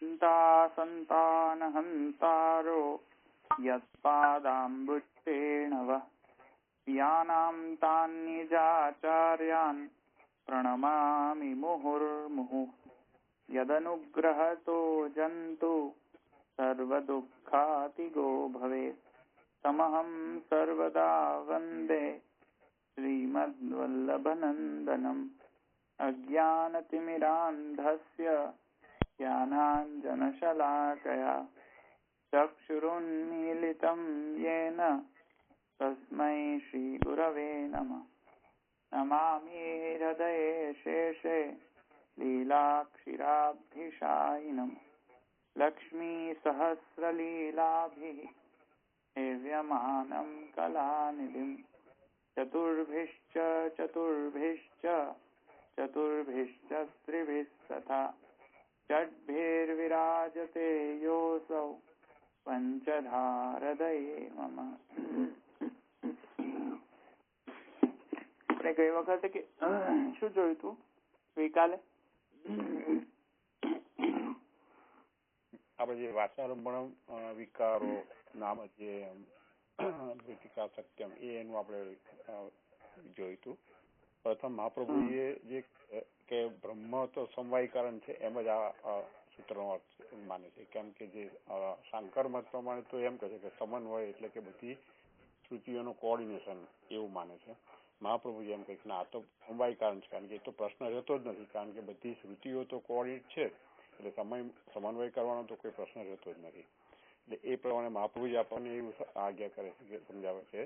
संतानहन्तारो यत्पादाम्बुष्टेन वः यानां तान्निजाचार्यान् प्रणमामि मुहुर्मुहुः यदनुग्रहतो जन्तु सर्वदुःखातिगो भवेत् तमहं सर्वदा वन्दे श्रीमद्वल्लभनन्दनम् अज्ञानतिमिरान्धस्य ज्ञानाञ्जनशलाकया चक्षुरुन्मीलितं येन तस्मै श्रीगुरवे नमः। नमामि हृदये शेषे लीलाक्षिराब्धिशायिनं लक्ष्मीसहस्रलीलाभिः सेव्यमानं कलानिधिं चतुर्भिश्च त्रिभिस्तथा षड्भिर्विराजते योऽसौ પંચધારદયે મમ. આપણે ગઈ વખતે કે શું જોયું તું ગઈકાલે? આપણે જે વાચારંભણમ વિકારો નામ જે ભૂતિકા સત્યમ એનું આપણે જોયું હતું. પ્રથમ મહાપ્રભુએ જે કે બ્રહ્મ તો સમવાયકારણ છે એમ જ આ સૂત્રનો અર્થ માને છે. કેમ કે જે શાંકર મત પ્રમાણે તો એમ કહે છે કે સમન્વય એટલે કે બધી શ્રુતિઓનું કોઓર્ડિનેશન એવું માને છે. મહાપ્રભુ એમ કહે ના, આ તો સમવાયકારણ છે, કારણ કે એ તો પ્રશ્ન રહેતો જ નથી, કારણ કે બધી શ્રુતિઓ તો કોઓર્ડિનેટ છે, એટલે સમન્વય કરવાનો તો કોઈ પ્રશ્ન રહેતો જ નથી. એટલે એ પ્રમાણે મહાપ્રભુજી આપણને એવું આજ્ઞા કરે છે, કે સમજાવે છે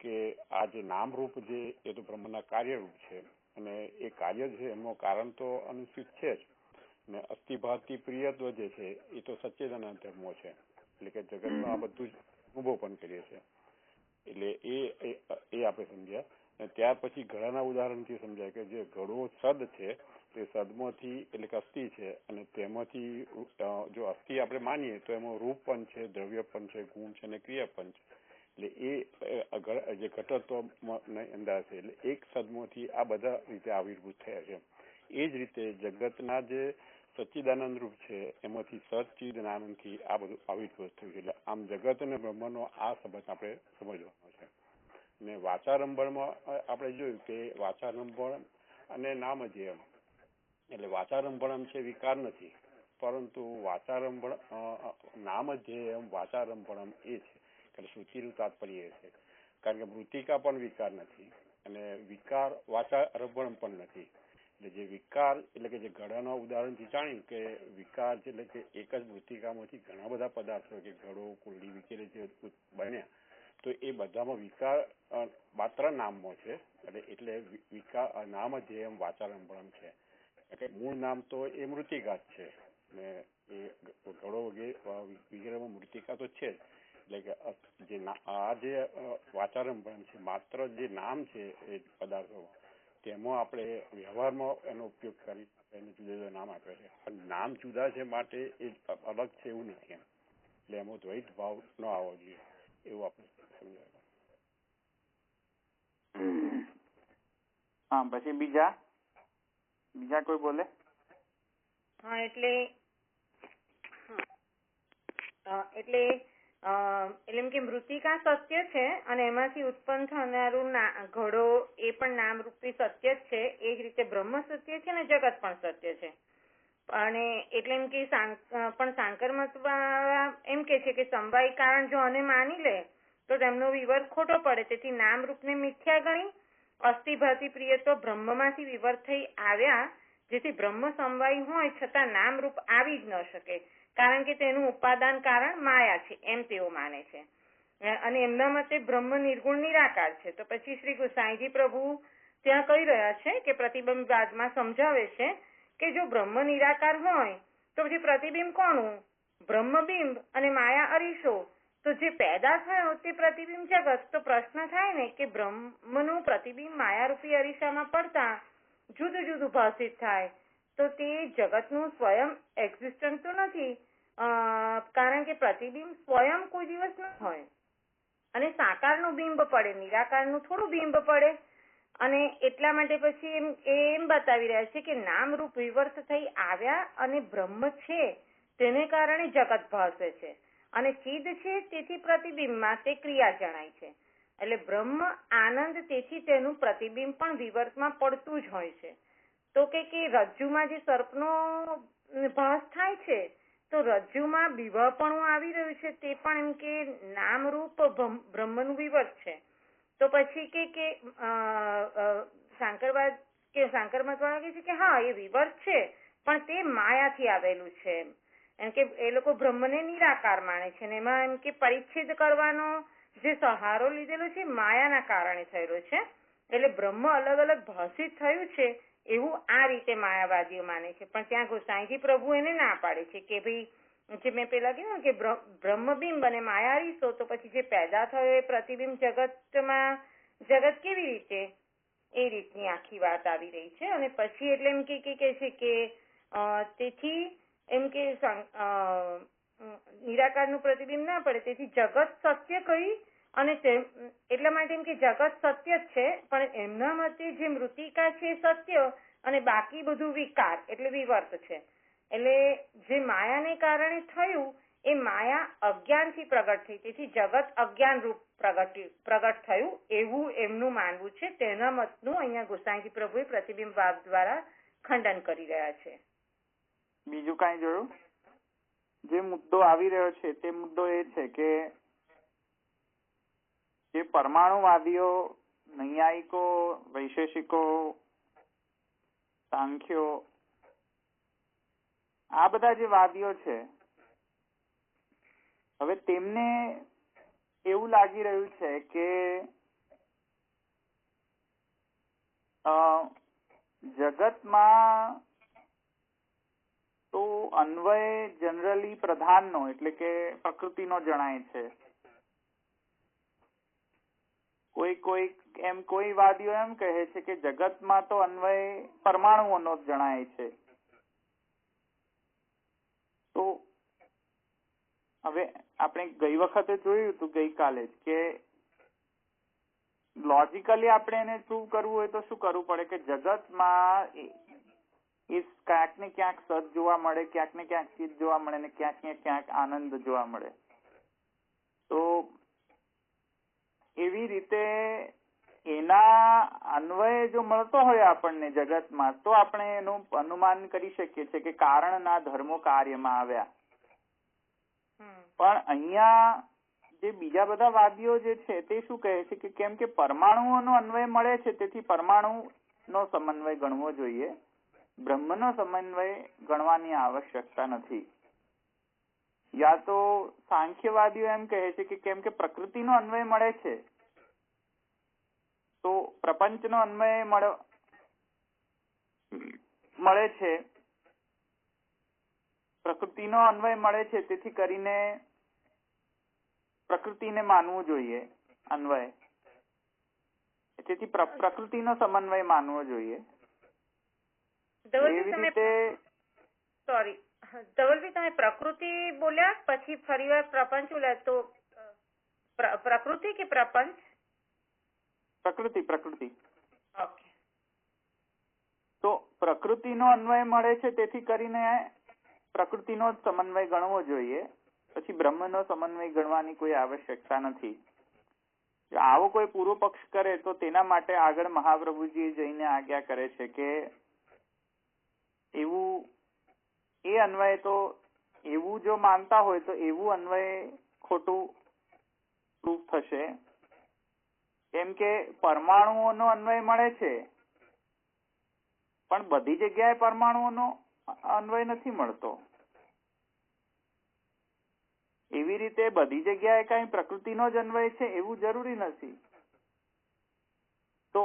કે આ જે નામરૂપ જે એ તો બ્રહ્મના કાર્યરૂપ છે, અને એ કાર્ય છે એમનું કારણ તો અનુસૂચિત છે જ, ને અસ્થિભાતિ પ્રિયત્વ જે છે એ તો સચ્ચિદાનંદ ધર્મો છે, એટલે કે જગતમાં આ બધું જ અનુભવ પણ કરીએ છીએ. એટલે એ આપણે સમજ્યા. અને ત્યાર પછી ઘડાના ઉદાહરણથી સમજાય કે જે ઘડો સદ છે તે સદમાંથી એટલે કે અસ્થિ છે, અને તેમાંથી જો અસ્થિ આપણે માનીએ તો એમાં રૂપ પણ છે, દ્રવ્ય પણ છે, ગુણ છે અને ક્રિયા પણ છે. એટલે એ જે ઘટત્વ અંદર છે, એટલે એક સદમાંથી આ બધા રીતે આવિર્ભૂત થયા છે. એ જ રીતે જગતના જે સચ્ચિદાનંદ રૂપ છે એમાંથી સચ્ચિદાનંદથી આ બધું આવિર્ભૂત થયું છે. એટલે આમ જગત અને બ્રહ્મનો આ સંબંધ આપણે સમજવાનો છે. ને વાચારંભણમાં આપણે જોયું કે વાચારંભણ અને નામધેયમ, એટલે વાચારંભણમ છે વિકાર નથી, પરંતુ વાચારંભણ નામધેયમ વાચારંભણમ એ છે કે શ્રુતિનું તાત્પર્ય છે. કારણ કે મૃતિકા પણ વિકાર નથી અને વિકાર વાચારંભણમ પણ નથી. એટલે જે વિકાર એટલે કે જે ઘડાના ઉદાહરણથી જાણ્યું કે વિકાર એટલે કે એક જ મૃતિકામાંથી ઘણા બધા પદાર્થો કે ઘડો, કુંડી વગેરે જે બન્યા, તો એ બધામાં વિકાર માત્ર નામમાં છે. એટલે વિકાર નામ ધ્યેયમ વાચારંભણમ છે. એટલે મૂળ નામ તો એ મૃતિકા જ છે, ને એ ઘડો વગેરેમાં મૃતિકા તો છે જ. એટલે કે જે આ જે વાચારંભણમ છે માત્ર જે નામ છે એ પદાર્થોમાં, તેમાં આપણે વ્યવહારમાં એનો ઉપયોગ કરી એને જુદા જુદા નામ આપે છે. પણ નામ જુદા છે માટે એ અલગ છે એવું નથી એમ. એટલે એમાં દ્વૈત ભાવ ન આવવો જોઈએ એવું આપણે સમજાય. હા, પછી બીજા કોઈ બોલે? હા, એટલે એમ કે મૃતિકા સત્ય છે અને એમાંથી ઉત્પન્ન થનારું ઘડો એ પણ નામરૂપી સત્ય જ છે. એ જ રીતે બ્રહ્મ સત્ય છે અને જગત પણ સત્ય છે. અને એટલે એમ કે પણ સાંકર મતવાળા એમ કે છે કે સમવાય કારણ જો આને માની લે તો તેમનો વિવર ખોટો પડે. તેથી નામરૂપને મિથ્યા ગણી અસ્થિભાતિ પ્રિય તો બ્રહ્મમાંથી વિવર થઈ આવ્યા, જેથી બ્રહ્મ સમવાય હોય છતાં નામરૂપ આવી જ ન શકે, કારણ કે તેનું ઉપાદાન કારણ માયા છે એમ તેઓ માને છે. અને એમના મતે બ્રહ્મ નિર્ગુણ નિરાકાર છે. તો પછી શ્રી સાંઈજી પ્રભુ ત્યાં કહી રહ્યા છે કે પ્રતિબિંબ વાદમાં સમજાવે છે કે જો બ્રહ્મ નિરાકાર હોય તો પછી પ્રતિબિંબ કોનું? બ્રહ્મબિંબ અને માયા અરીસો. તો જે પેદા થયો તે પ્રતિબિંબ જગત. તો પ્રશ્ન થાય ને કે બ્રહ્મનું પ્રતિબિંબ માયારૂપી અરીસામાં પડતા જુદું જુદું ભાષિત થાય, તો તે જગતનું સ્વયં એક્ઝિસ્ટન્ટ તો નથી, કારણ કે પ્રતિબિંબ સ્વયં કોઈ દિવસ ન હોય. અને સાકારનું બિંબ પડે, નિરાકારનું થોડું બિંબ પડે. અને એટલા માટે પછી એમ બતાવી રહ્યા છે કે નામરૂપ વિવર્ત થઈ આવ્યા અને બ્રહ્મ છે તેને કારણે જગત ભાસે છે, અને ચિદ છે તેથી પ્રતિબિંબમાં તે ક્રિયા જણાય છે. એટલે બ્રહ્મ આનંદ, તેથી તેનું પ્રતિબિંબ પણ વિવર્તમાં પડતું જ હોય છે. તો કે રજ્જુમાં જે સર્પનો ભાસ થાય છે, તો રજ્જુમાં વિવાહપણું આવી રહ્યું છે, તે પણ એમ કે નામરૂપ બ્રહ્મનું વિવર્ત છે. તો પછી કે શાંકરવાદ કે શાંકર મતવાળા કહે છે કે હા, એ વિવર્ત છે, પણ તે માયાથી આવેલું છે. એમ કે એ લોકો બ્રહ્મને નિરાકાર માને છે, ને એમાં એમ કે પરિચ્છેદ કરવાનો જે સહારો લીધેલો છે માયાના કારણે થયેલો છે. એટલે બ્રહ્મ અલગ અલગ ભાષિત થયું છે એવું આ રીતે માયાવાદીઓ માને છે. પણ ત્યાં ગોસાઈજી પ્રભુ એને ના પાડે છે કે ભાઈ, જે મેં પેલા કીધું કે બ્રહ્મબિંબ અને માયારીશો, તો પછી જે પેદા થયો એ પ્રતિબિંબ જગતમાં, જગત કેવી રીતે, એ રીતની આખી વાત આવી રહી છે. અને પછી એટલે એમ કે છે કે તેથી એમ કે નિરાકારનું પ્રતિબિંબ ના પડે, તેથી જગત સત્ય કહી, અને એટલા માટે એમ કે જગત સત્ય જ છે, પણ એમના મતે જે મૃતિકા છે એ સત્ય, અને બાકી બધું વિકાર એટલે વિવર્ત છે. એટલે જે માયાને કારણે થયું એ માયા અજ્ઞાનથી પ્રગટ થઈ, તેથી જગત અજ્ઞાન રૂપ પ્રગટ થયું એવું એમનું માનવું છે. તેના મતનું અહીંયા ગોસાઈજી પ્રભુએ પ્રતિબિંબવાદ દ્વારા ખંડન કરી રહ્યા છે. બીજું કાંઈ જોયું? જે મુદ્દો આવી રહ્યો છે તે મુદ્દો એ છે કે જે પરમાણુવાદીઓ, નૈયાયિકો, વૈશેષિકો, સાંખ્યો, આ બધા જે વાદીઓ છે, હવે તેમને એવું લાગી રહ્યું છે કે જગતમાં તો અન્વય જનરલી પ્રધાનનો એટલે કે પ્રકૃતિનો જણાય છે. કોઈ વાદીઓ એમ કહે છે કે જગતમાં તો અન્વય પરમાણુઓનો જ જણાય છે. તો હવે આપણે ગઈ વખતે જોયું હતું, ગઈકાલે જ, કે લોજિકલી આપણે એને પ્રૂવ કરવું હોય તો શું કરવું પડે કે જગતમાં ક્યાંક ને ક્યાંક સત જોવા મળે, ક્યાંક ને ક્યાંક ચિત્ત જોવા મળે, ને ક્યાંક ને ક્યાંક આનંદ જોવા મળે. તો એવી રીતે એના અન્વય જો મળતો હોય આપણને જગતમાં, તો આપણે એનું અનુમાન કરી શકીએ છીએ કે કારણના ધર્મો કાર્યમાં આવ્યા. પણ અહીંયા જે બીજા બધા વાદીઓ જે છે તે શું કહે છે કે કેમ કે પરમાણુઓનો અન્વય મળે છે, તેથી પરમાણુનો સમન્વય ગણવો જોઈએ, બ્રહ્મનો સમન્વય ગણવાની આવશ્યકતા નથી. યા તો સાંખ્યવાદીઓ એમ કહે છે કે કેમ કે પ્રકૃતિનો અન્વય મળે છે, તો પ્રપંચનો અન્વય મળે છે, પ્રકૃતિનો અન્વય મળે છે, તેથી કરીને પ્રકૃતિને માનવું જોઈએ અન્વય, તેથી પ્રકૃતિનો સમન્વય માનવો જોઈએ. એવી રીતે ધવલભાઈ, તમે પ્રકૃતિ બોલ્યા, પછી ફરીવાર પ્રપંચ બોલ્યા, તો પ્રકૃતિ કે પ્રપંચ? પ્રકૃતિ. ઓકે. તો પ્રકૃતિનો અન્વય મળે છે, તેથી કરીને પ્રકૃતિનો જ સમન્વય ગણવો જોઈએ, પછી બ્રહ્મનો સમન્વય ગણવાની કોઈ આવશ્યકતા નથી. જો આવો કોઈ પૂર્વ પક્ષ કરે તો તેના માટે આગળ મહાપ્રભુજી જઈને આજ્ઞા કરે છે કે એવું એ અન્વય તો એવું જો માનતા હોય તો એવું અન્વય ખોટું પ્રૂફ થશે. કેમ કે પરમાણુઓનો અન્વય મળે છે, પણ બધી જગ્યાએ પરમાણુઓનો અન્વય નથી મળતો. એવી રીતે બધી જગ્યાએ કઈ પ્રકૃતિનો જ અન્વય છે એવું જરૂરી નથી. તો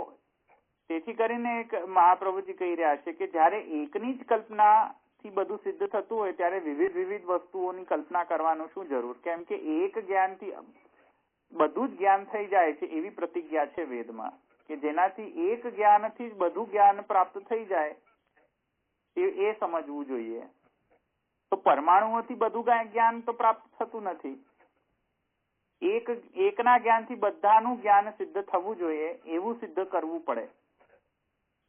તેથી કરીને એક મહાપ્રભુજી કહી રહ્યા છે કે જયારે એકની જ કલ્પનાથી બધું સિદ્ધ થતું હોય ત્યારે વિવિધ વસ્તુઓની કલ્પના કરવાનું શું જરૂર? કેમ કે એક જ્ઞાનથી બધું જ જ્ઞાન થઈ જાય છે એવી પ્રતિજ્ઞા છે વેદમાં, કે જેનાથી એક જ્ઞાનથી જ બધું જ્ઞાન પ્રાપ્ત થઈ જાય એ સમજવું જોઈએ. તો પરમાણુઓથી બધું જ્ઞાન તો પ્રાપ્ત થતું નથી. એકના જ્ઞાનથી બધાનું જ્ઞાન સિદ્ધ થવું જોઈએ એવું સિદ્ધ કરવું પડે.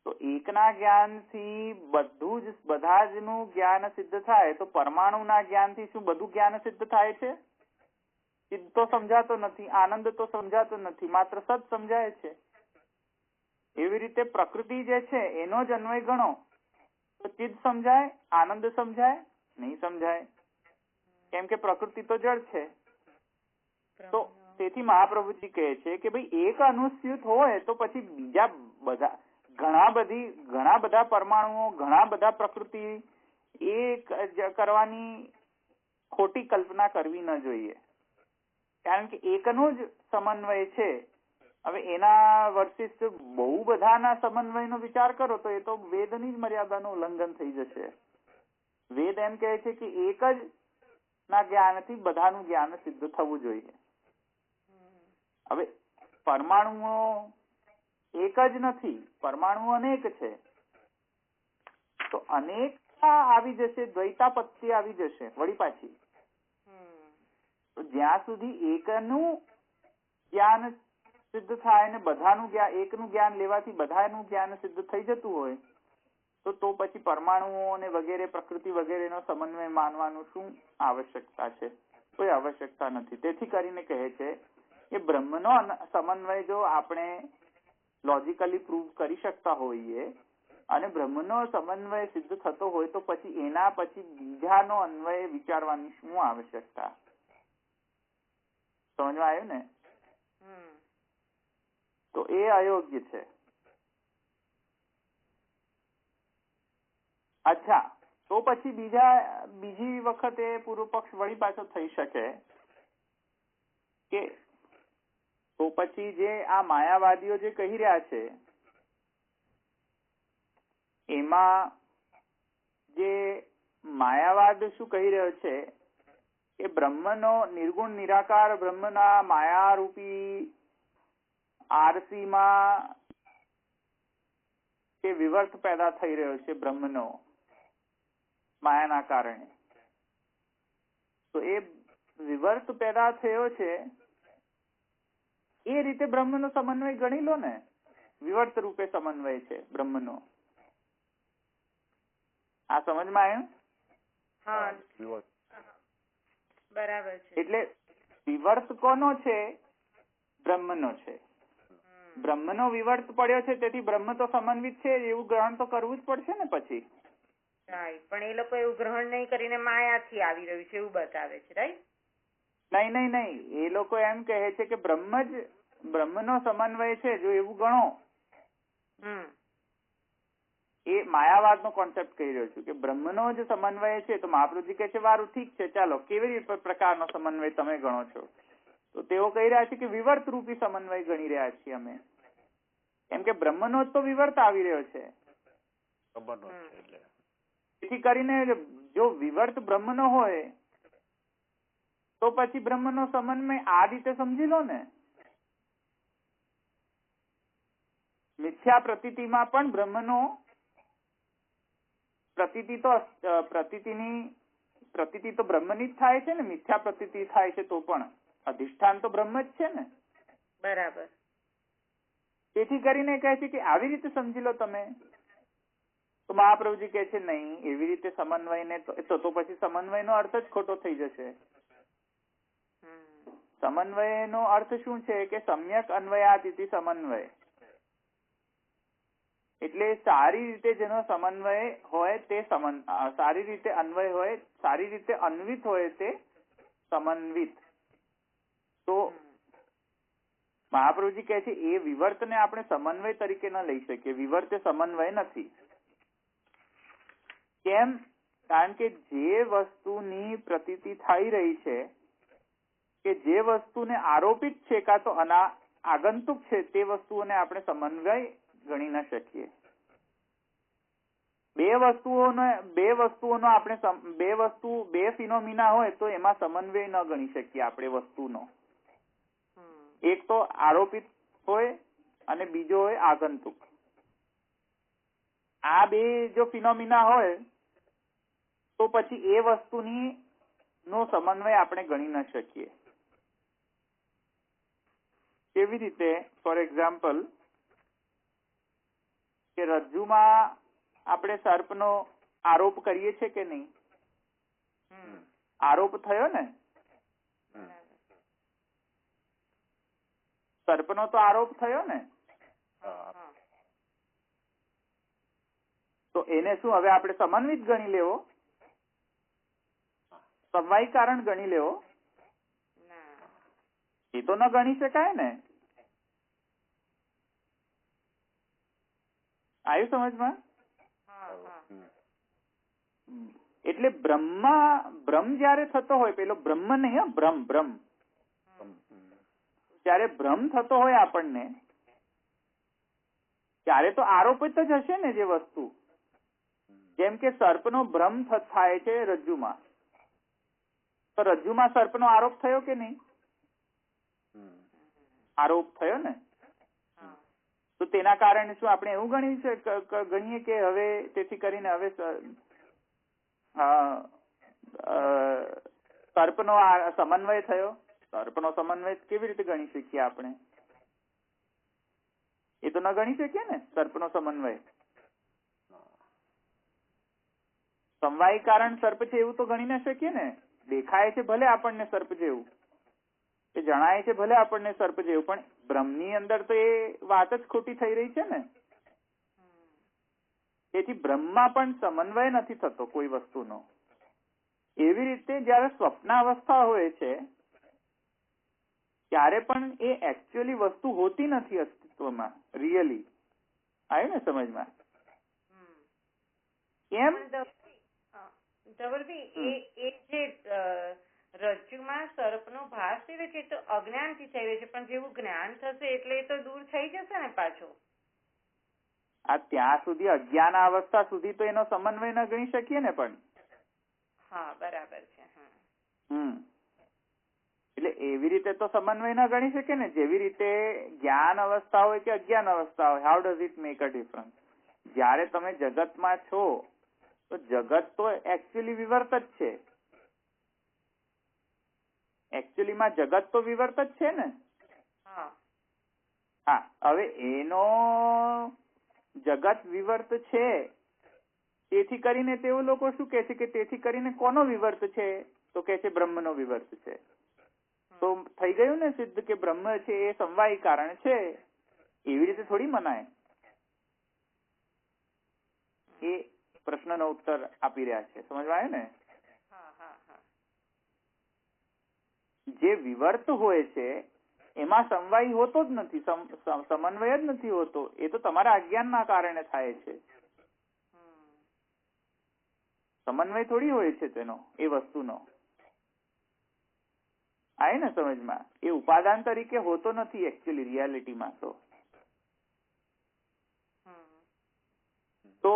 તો એકના જ્ઞાનથી બધા જ નું જ્ઞાન સિદ્ધ થાય, તો પરમાણુના જ્ઞાનથી શું બધું જ્ઞાન સિદ્ધ થાય છે? ચિત્ત તો સમજાતો નથી, આનંદ તો સમજાતો નથી, માત્ર સત સમજાય છે. એવી રીતે પ્રકૃતિ જે છે એનો જ અન્વય ગણો તો ચિત્ત સમજાય, આનંદ સમજાય? નહીં સમજાય, કેમ કે પ્રકૃતિ તો જળ છે. તો તેથી મહાપ્રભુજી કહે છે કે ભાઈ એક અનુસ્યુત હોય તો પછી બીજા બધા ઘણા બધા પરમાણુઓ, ઘણા બધા પ્રકૃતિ એ કરવાની ખોટી કલ્પના કરવી ન જોઈએ. કારણ કે એકનો જ સમન્વય છે. હવે એના વર્સિસ બહુ બધાના સમન્વયનો વિચાર કરો તો એ તો વેદની જ મર્યાદાનું ઉલ્લંઘન થઈ જશે. વેદ એમ કહે છે કે એક જ ના જ્ઞાનથી બધાનું જ્ઞાન સિદ્ધ થવું જોઈએ. હવે પરમાણુઓ એક જ નથી, પરમાણુ અનેક છે. તો અનેકતા આવી જશે, દ્વૈતાપત્તિ આવી જશે વળી પાછી. તો જ્યાં સુધી એકનું જ્ઞાન સિદ્ધ થાય ને બધાનું જ્ઞાન, એકનું જ્ઞાન લેવાથી બધાનું જ્ઞાન સિદ્ધ થઈ જતું હોય તો પછી પરમાણુઓ અને વગેરે પ્રકૃતિ વગેરેનો સમન્વય માનવાનું શું આવશ્યકતા છે? કોઈ આવશ્યકતા નથી. તેથી કરીને કહે છે કે બ્રહ્મનો સમન્વય જો આપણે લોજિકલી પ્રૂવ કરી શકતા હોઈએ અને બ્રહ્મનો સમન્વય સિદ્ધ થતો હોય તો પછી એના પછી બીજાનો અન્વય વિચારવાની શું આવશ્યકતા? સમજમાં આવ્યું ને? તો એ અયોગ્ય છે. અચ્છા, તો પછી બીજી વખતે પૂર્વ પક્ષ વળી પાછો થઈ શકે કે તો પછી જે આ માયાવાદીઓ જે કહી રહ્યા છે એમાં જે માયાવાદ શું કહી રહ્યો છે કે બ્રહ્મનો નિર્ગુણ નિરાકાર બ્રહ્મના માયારૂપી આરસીમાં જે વિવર્ત પેદા થઈ રહ્યો છે બ્રહ્મનો માયાના કારણે, તો એ વિવર્ત પેદા થયો છે એ રીતે બ્રહ્મનો સમન્વય ગણી લો ને. વિવર્ત રૂપે સમન્વય છે બ્રહ્મનો. આ સમજમાં આવ્યું? બરાબર છે. એટલે વિવર્ત કોનો છે? બ્રહ્મનો છે. બ્રહ્મનો વિવર્ત પડ્યો છે તેથી બ્રહ્મ તો સમન્વિત છે એવું ગ્રહણ તો કરવું જ પડશે ને પછી. રાઈટ, પણ એ લોકો એવું ગ્રહણ નહીં કરીને માયાથી આવી રહ્યું છે એવું બતાવે છે. રાઈટ? નહીં, એ લોકો એમ કહે છે કે બ્રહ્મનો સમન્વય છે જો એવું ગણો. એ માયાવાદનો કોન્સેપ્ટ કહી રહ્યો છું કે બ્રહ્મનો જ સમન્વય છે. તો મહાપ્રભુજી કહે છે વારું ઠીક છે, ચાલો કેવી પ્રકારનો સમન્વય તમે ગણો છો? તો તેઓ કહી રહ્યા છે કે વિવર્ત રૂપી સમન્વય ગણી રહ્યા છીએ અમે, કેમ કે બ્રહ્મનો જ તો વિવર્ત આવી રહ્યો છે. તેથી કરીને જો વિવર્ત બ્રહ્મનો હોય તો પછી બ્રહ્મનો સમન્વય આ રીતે સમજી લો ને. મિથ્યા પ્રતીતિમાં પણ બ્રહ્મનો પ્રતીતિ તો બ્રહ્મની જ થાય છે ને. મિથ્યા પ્રતીતિ થાય છે તો પણ અધિષ્ઠાન તો બ્રહ્મ જ છે ને. બરાબર. તેથી કરીને કહે છે કે આવી રીતે સમજી લો તમે. તો મહાપ્રભુજી કહે છે નહીં, એવી રીતે સમન્વયને તો પછી સમન્વયનો અર્થ જ ખોટો થઈ જશે. સમન્વયનો અર્થ શું છે કે સમ્યક અન્વયાતિથિ સમન્વય. એટલે સારી રીતે જેનો સમન્વય હોય તે સારી રીતે અન્વય હોય, સારી રીતે અન્વિત હોય તે સમન્વિત. તો મહાપ્રભુજી કહે છે એ વિવર્તને આપણે સમન્વય તરીકે ન લઈ શકીએ. વિવર્ત સમન્વય નથી. કેમ? કારણ કે જે વસ્તુની પ્રતીતિ થઈ રહી છે કે જે વસ્તુને આરોપિત છે કાં તો આગંતુક છે તે વસ્તુઓને આપણે સમન્વય ગણી ન શકીએ. બે ફિનોમિના હોય તો એમાં સમન્વય ન ગણી શકીએ આપણે વસ્તુનો. એક તો આરોપિત હોય અને બીજો હોય આગંતુક. આ બે જો ફિનોમિના હોય તો પછી એ વસ્તુની નો સમન્વય આપણે ગણી ન શકીએ. કેવી રીતે? ફોર એક્ઝામ્પલ કે રજ્જુમાં આપણે સર્પનો આરોપ કરીએ છીએ કે નહીં? આરોપ થયો ને? સર્પનો તો આરોપ થયો ને? તો એને શું હવે આપણે સમન્વિત ગણી લેવો? સમવાય કારણ ગણી લેવો? એ તો ન ગણી શકાય ને. આવ્યું સમજમાં? એટલે ભ્રમ જયારે થતો હોય, પેલો બ્રહ્મ નહીં, ભ્રમ જયારે ભ્રમ થતો હોય આપણને, ત્યારે તો આરોપિત જ હશે ને જે વસ્તુ. જેમ કે સર્પનો ભ્રમ થાય છે રજ્જુમાં, તો રજ્જુમાં સર્પનો આરોપ થયો કે નહીં? આરોપ થયો ને. તો તેના કારણે શું આપણે એવું ગણીએ કે હવે તેથી કરીને હવે સર્પનો સમન્વય થયો? સર્પનો સમન્વય કેવી રીતે ગણી શકીએ આપણે? એ તો ન ગણી શકીએ ને સર્પનો સમન્વય. સમવાય કારણ સર્પ છે એવું તો ગણી ના શકીએ ને. દેખાય છે ભલે આપણને સર્પ જેવું, એ જણાય છે ભલે આપણને સર્પ જેવું, પણ ભ્રમની અંદર તો એ વાત જ ખોટી થઈ રહી છે ને. તેથી બ્રહ્મમાં પણ સમન્વય નથી થતો કોઈ વસ્તુનો. એવી રીતે જયારે સ્વપ્નાવસ્થા હોય છે ત્યારે પણ એ એકચ્યુઅલી વસ્તુ હોતી નથી અસ્તિત્વમાં, રિયલી. આવ્યું ને સમજમાં? કેમ? ધવલભાઈ, એ જે રજ્જુમાં સર્પનો ભાસ થયો છે તો અજ્ઞાનથી થયો છે, પણ જેવું જ્ઞાન થશે એટલે એ તો દૂર થઈ જશે ને પાછો. આ ત્યાં સુધી અજ્ઞાન અવસ્થા સુધી તો એનો સમન્વય ન ગણી શકીએ ને. પણ હા, બરાબર છે. એટલે એવી રીતે તો સમન્વય ન ગણી શકે ને. જેવી રીતે જ્ઞાન અવસ્થા હોય કે અજ્ઞાન અવસ્થા હોય, how does it make a difference? જયારે તમે જગતમાં છો તો જગત તો એકચ્યુઅલી વિવર્ત જ છે. એકચ્યુઅલીમાં જગત તો વિવર્ત જ છે ને. હા, હવે એનો જગત વિવર્ત છે, તેથી કરીને તેઓ લોકો શું કે છે કે તેથી કરીને કોનો વિવર્ત છે? તો કે છે બ્રહ્મનો વિવર્ત છે. તો થઈ ગયું ને સિદ્ધ કે બ્રહ્મ છે એ સમવાય કારણ છે. એવી રીતે થોડી મનાય. એ પ્રશ્નનો ઉત્તર આપી રહ્યા છે. સમજવા આવ્યું ને? જે વિવર્ત હોય છે એમાં સમવાય હોતો જ નથી, સમન્વય જ નથી હોતો. એ તો તમારા અજ્ઞાનના કારણે થાય છે. સમન્વય થોડી હોય છે તેનો, એ વસ્તુનો. આવે ને સમજમાં? એ ઉપાદાન તરીકે હોતો નથી એકચ્યુઅલી રિયાલિટીમાં. તો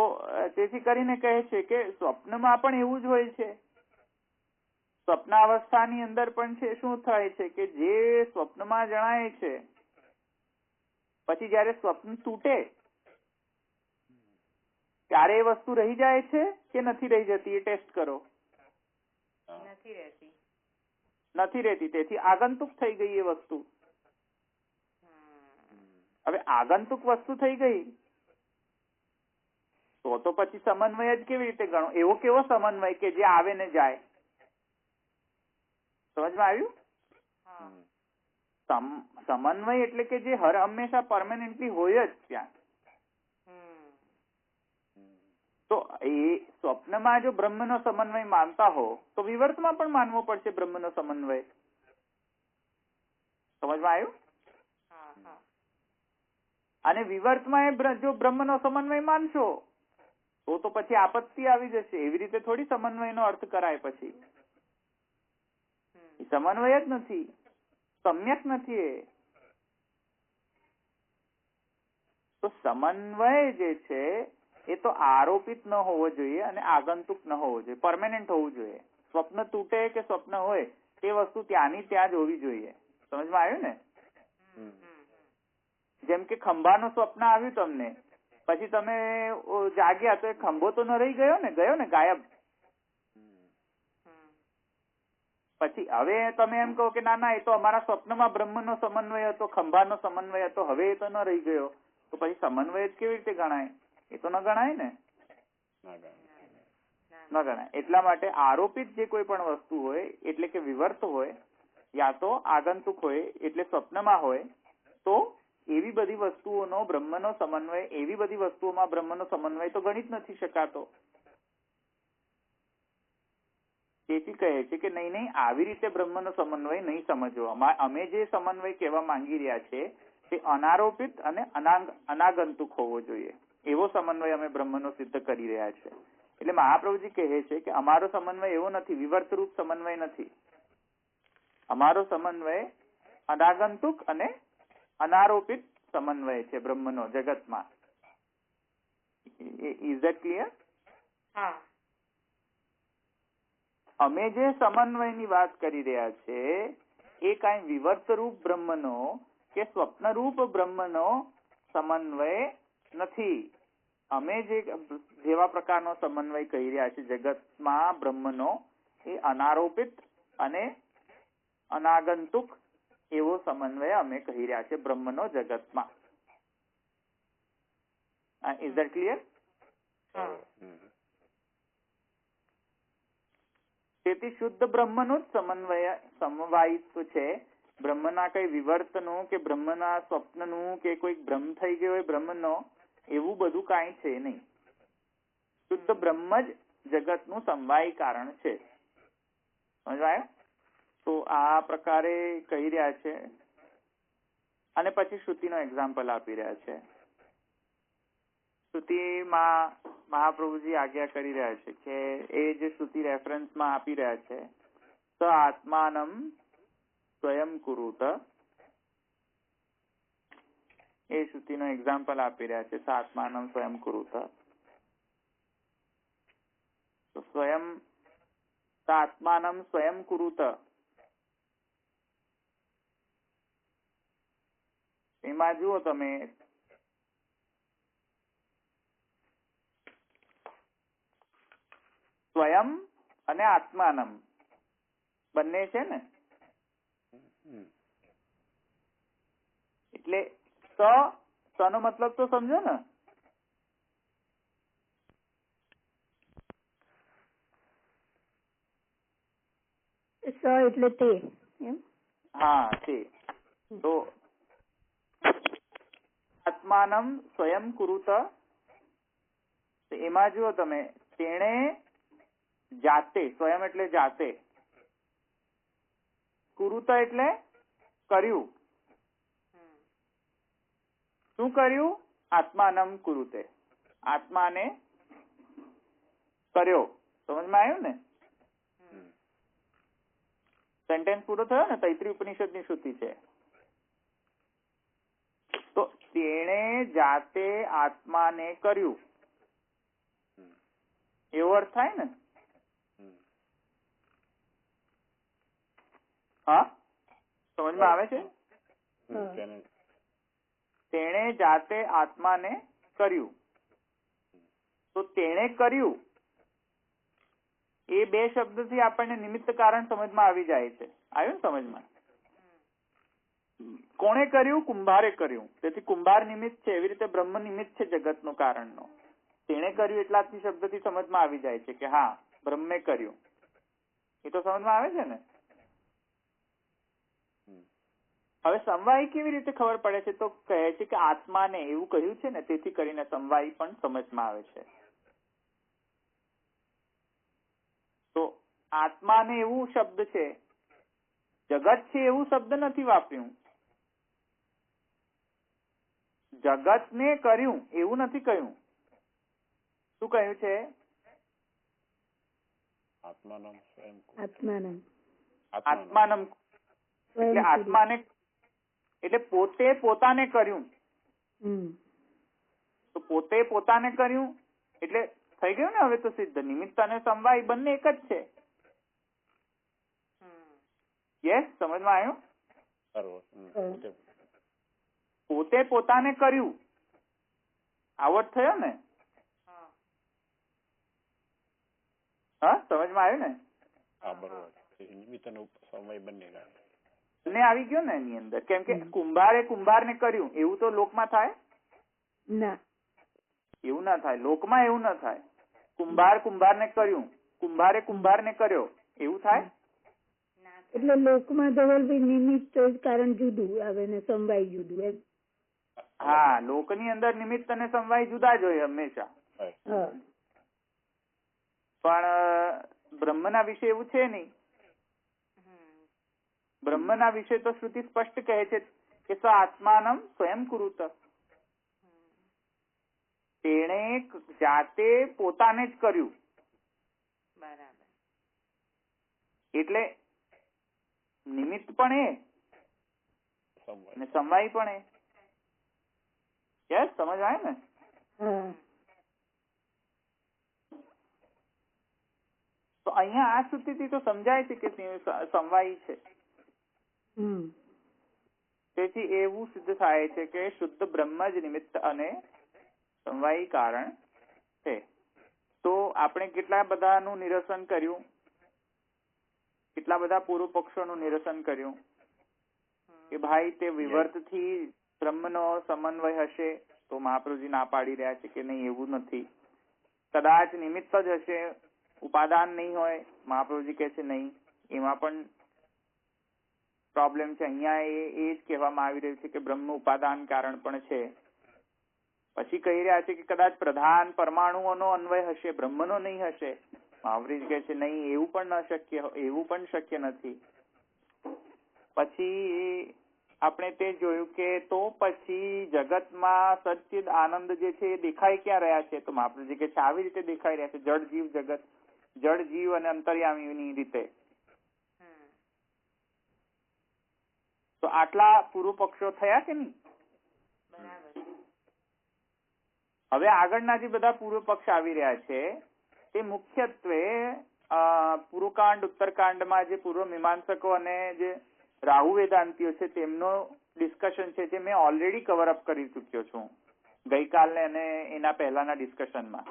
તેથી કરીને કહે છે કે સ્વપ્નમાં પણ એવું જ હોય છે. સ્વપ્નાવસ્થાની અંદર પણ છે શું થાય છે કે જે સ્વપ્નમાં જણાય છે પછી જયારે સ્વપ્ન તૂટે ત્યારે એ વસ્તુ રહી જાય છે કે નથી રહી જતી? એ ટેસ્ટ કરો. નથી રહેતી. તેથી આગંતુક થઈ ગઈ એ વસ્તુ. હવે આગંતુક વસ્તુ થઈ ગઈ તો પછી સમન્વય જ કેવી રીતે ગણો? એવો કેવો સમન્વય કે જે આવે ને જાય? સમજમાં આવ્યું? સમન્વય એટલે કે જે હર હંમેશા પરમેનન્ટલી હોય જ ત્યાં. તો એ સ્વપ્નમાં જો બ્રહ્મનો સમન્વય માનતા હો તો વિવર્તમાં પણ માનવો પડશે બ્રહ્મનો સમન્વય. સમજમાં આવ્યું? અને વિવર્તમાં જો બ્રહ્મનો સમન્વય માનશો તો પછી આપત્તિ આવી જશે. એવી રીતે થોડી સમન્વયનો અર્થ કરાય. પછી સમન્વય જ નથી, સમ્યક નથી. તો સમન્વય જે છે એ તો આરોપિત ન હોવો જોઈએ અને આગંતુક ન હોવો જોઈએ, પરમેનન્ટ હોવું જોઈએ. સ્વપ્ન તૂટે કે સ્વપ્ન હોય તે વસ્તુ ત્યાંની ત્યાં જ હોવી જોઈએ. સમજમાં આવ્યું ને? જેમ કે ખંભાનું સ્વપ્ન આવ્યું તમને, પછી તમે જાગ્યા તો એ ખંભો તો ન રહી ગયો ને, ગાયબ. પછી હવે તમે એમ કહો કે ના એ તો અમારા સ્વપ્નમાં બ્રહ્મનો સમન્વય હતો, ખંભાનો સમન્વય હતો, હવે એ તો ન રહી ગયો. તો પછી સમન્વય જ કેવી રીતે ગણાય? એ તો ન ગણાય ને, ના ગણાય. ન ગણાય. એટલા માટે આરોપિત જે કોઈ પણ વસ્તુ હોય એટલે કે વિવર્ત હોય, યા તો આગંતુક હોય એટલે સ્વપ્નમાં હોય, તો એવી બધી વસ્તુઓનો બ્રહ્મનો સમન્વય, એવી બધી વસ્તુઓમાં બ્રહ્મનો સમન્વય તો ગણી જ નથી શકાતો. તેથી કહે છે કે નહીં નહીં, આવી રીતે બ્રહ્મનો સમન્વય નહીં સમજવો. અમે જે સમન્વય કહેવા માંગી રહ્યા છે તે અનારોપિત અને અનાગંતુક હોવો જોઈએ, એવો સમન્વય અમે બ્રહ્મનો સિદ્ધ કરી રહ્યા છે. એટલે મહાપ્રભુજી કહે છે કે અમારો સમન્વય એવો નથી, વિવર્તરૂપ સમન્વય નથી. અમારો સમન્વય અનાગંતુક અને અનારોપિત સમન્વય છે બ્રહ્મનો જગતમાં. Is that clear? હા. અમે જે સમન્વયની વાત કરી રહ્યા છે એ કાંઈ વિવર્તરૂપ બ્રહ્મનો કે સ્વપ્નરૂપ બ્રહ્મનો સમન્વય નથી. અમે જેવા પ્રકારનો સમન્વય કહી રહ્યા છે જગતમાં બ્રહ્મનો, એ અનારોપિત અને અનાગંતુક એવો સમન્વય અમે કહી રહ્યા છે બ્રહ્મનો જગતમાં. Is that clear? તેથી શુદ્ધ બ્રહ્મનું જ સમવાયિત્વ છે. બ્રહ્મના કઈ વિવર્તનું કે બ્રહ્મના સ્વપ્નનું કે કોઈ ભ્રમ થઈ ગયો હોય બ્રહ્મનો, એવું બધું કાંઈ છે નહીં. શુદ્ધ બ્રહ્મ જ જગતનું સમવાયી કારણ છે. સમજાયું? તો આ પ્રકારે કહી રહ્યા છે અને પછી શ્રુતિનો એક્ઝામ્પલ આપી રહ્યા છે. શ્રુતિમાં મહાપ્રભુજી આજ્ઞા કરી રહ્યા છે કે એ જે શ્રુતિ રેફરન્સમાં આપી રહ્યા છે, સ આત્માનમ સ્વયં કુરુત, એ શ્રુતિનો એક્ઝામ્પલ આપી રહ્યા છે. સ આત્માનમ સ્વયં કુરુત. તો સ્વયં સ આત્માનમ સ્વયં કુરુત, એમાં જુઓ તમે સ્વયં અને આત્માનમ બંને છે ને. એટલે સ નો મતલબ તો સમજો ને. સ એટલે તે, એમ? હા, તે. તો આત્માનમ સ્વયં કુરુત, એમાં જુઓ તમે, તેણે જાતે, સ્વયં એટલે જાતે, કુરુત એટલે કર્યું. શું કર્યું? આત્માનમ કુરુતે, આત્માને કર્યો. સમજમાં આવ્યું ને? સેન્ટેન્સ પૂરો થયો ને? તૈત્રીય ઉપનિષદની શ્રુતિ છે. તો તેણે જાતે આત્માને કર્યું, એવો અર્થ થાય ને? હા, સમજમાં આવે છે? તેણે જાતે આત્માને કર્યું. તો તેણે કર્યું એ બે શબ્દથી આપણને નિમિત્ત કારણ સમજમાં આવી જાય છે. આવ્યું ને સમજમાં? કોણે કર્યું? કુંભારે કર્યું. તેથી કુંભાર નિમિત્ત છે, એવી રીતે બ્રહ્મ નિમિત્ત છે જગતનો કારણનો. તેણે કર્યું એટલાથી શબ્દથી સમજમાં આવી જાય છે કે હા, બ્રહ્મે કર્યું. એ તો સમજમાં આવે છે ને? હવે સમવાય કેવી રીતે ખબર પડે છે? તો કહે છે કે આત્માને એવું કહ્યું છે ને, તેથી કરીને સમવાય પણ સમજમાં આવે છે. તો આત્માને એવું શબ્દ છે, જગત છે એવું શબ્દ નથી વાપર્યું. જગતને કર્યું એવું નથી કહ્યું. શું કહ્યું છે? આત્માનમ સ્વયં આત્માનમ. આત્માનમ એટલે આત્માને, એટલે પોતે પોતાને કર્યું. તો પોતે પોતાને કર્યું એટલે થઈ ગયું ને હવે તો સિદ્ધ. નિમિત્ત અને સમવાય બંને એક જ છે. યસ, સમજમાં આવ્યું? પોતે પોતાને કર્યું, આવો જ થયો ને? હા, સમજમાં આવ્યું ને? હા, બરોબર. નિમિત્ત અને સમવાય બંને ને આવી ગયો ને એની અંદર. કેમ કે કુંભારે કુંભારને કર્યું એવું તો લોકમાં થાય ના. એવું ના થાય. લોકમાં એવું ના થાય. કુંભાર કુંભારને કર્યું, કુંભારે કુંભારને કર્યો, એવું થાય? એટલે લોકમાં ધવલભાઈ નિમિત્ત કારણ જુદું આવે ને સમવાય જુદું એમ. હા, લોકની અંદર નિમિત્ત અને સમવાય જુદા જ હોય હંમેશા. હા. પણ બ્રહ્મના વિશે એવું છે નહીં. બ્રહ્મના વિશે તો શ્રુતિ સ્પષ્ટ કહે છે કે સ આત્માનમ સ્વયં કુરુત. તેણે જાતે પોતાને જ કર્યું. બરાબર. એટલે નિમિત્ત પણ એ અને સમવાય પણ એ. યસ, સમજ આવે ને? હા. તો અહીંયા આ શ્રુતિથી તો સમજાય છે કે સમવાય છે. તેથી એવું સિદ્ધ થાય છે કે શુદ્ધ બ્રહ્મ જ નિમિત્ત અને સમવાયી કારણ છે. તો આપણે કેટલા બધાનું નિરસન કર્યું, કેટલા બધા પૂર્વ પક્ષોનું નિરસન કર્યું કે ભાઈ તે વિવર્તથી બ્રહ્મનો સમન્વય હશે. તો મહાપ્રભુજી ના પાડી રહ્યા છે કે નહીં, એવું નથી. કદાચ નિમિત્ત જ હશે, ઉપાદાન નહીં હોય. મહાપ્રભુજી કહે છે નહીં, એમાં પણ પ્રોબ્લેમ છે. અહીંયા એ જ કહેવામાં આવી રહ્યું છે કે બ્રહ્મ ઉપાદાન કારણ પણ છે. પછી કહી રહ્યા છે કે કદાચ પ્રધાન પરમાણુઓનો અન્વય હશે, બ્રહ્મનો નહીં હશે. મહાપ્રભુજી કહે છે નહીં, એવું પણ શક્ય નથી. પછી આપણે તે જોયું કે તો પછી જગતમાં સચ્ચિદ આનંદ જે છે એ દેખાઈ ક્યાં રહ્યા છે? તો મહાપ્રભુજી કહે છે આવી રીતે દેખાઈ રહ્યા છે, જળ જીવ જગત, જળ જીવ અને અંતર્યામીની રીતે. તો આટલા પૂર્વ પક્ષો થયા કે નહીં? હવે આગળના જે બધા પૂર્વ પક્ષ આવી રહ્યા છે તે મુખ્યત્વે પૂર્વકાંડ ઉત્તરકાંડમાં જે પૂર્વ મીમાંસકો અને જે રાહુ વેદાંતિઓ છે તેમનો ડિસ્કશન છે, જે મેં ઓલરેડી કવર અપ કરી ચુક્યો છું ગઈકાલને અને એના પહેલાના ડિસ્કશનમાં.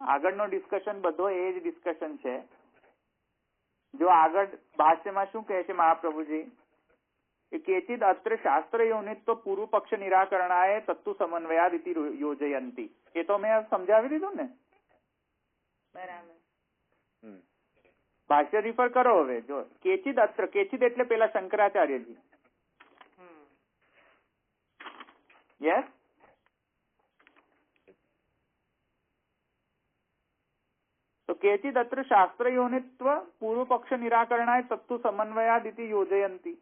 આગળનો ડિસ્કશન બધો એ જ ડિસ્કશન છે. જો આગળ ભાષ્યમાં શું કહે છે મહાપ્રભુજી કે કેચિદ અત્ર શાસ્ત્ર યોનિત્વ પૂર્વ પક્ષ નિરાકરણાય તત્તુ સમન્વયાદ ઇતિ યોજયંતી. એ તો મેં સમજાવી દીધું ને. બરાબર. ભાષ્ય રિફર કરો હવે. જો કેચિદ અત્ર, કેચિદ એટલે પેલા શંકરાચાર્યજી. યસ, તો કેચિદ અત્ર શાસ્ત્ર યોનિત્વ પૂર્વ પક્ષ નિરાકરણાય તત્તુ સમન્વયાદ ઇતિ યોજયંતી.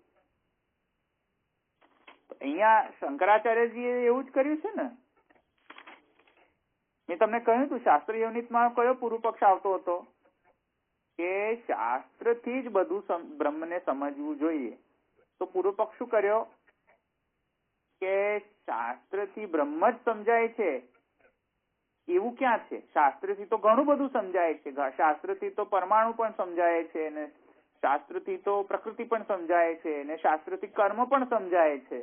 અહીંયા શંકરાચાર્યજીએ એવું જ કર્યું છે ને. મેં તમને કહ્યું હતું શાસ્ત્ર યોનિતમાં કયો પૂર્વ પક્ષ આવતો હતો કે શાસ્ત્રથી જ બધું બ્રહ્મને સમજવું જોઈએ. તો પૂર્વ પક્ષ શું કર્યો કે શાસ્ત્રથી બ્રહ્મ જ સમજાય છે એવું ક્યાં છે? શાસ્ત્રથી તો ઘણું બધું સમજાય છે. શાસ્ત્રથી તો પરમાણુ પણ સમજાય છે, ને શાસ્ત્રથી તો પ્રકૃતિ પણ સમજાય છે, ને શાસ્ત્રથી કર્મ પણ સમજાય છે.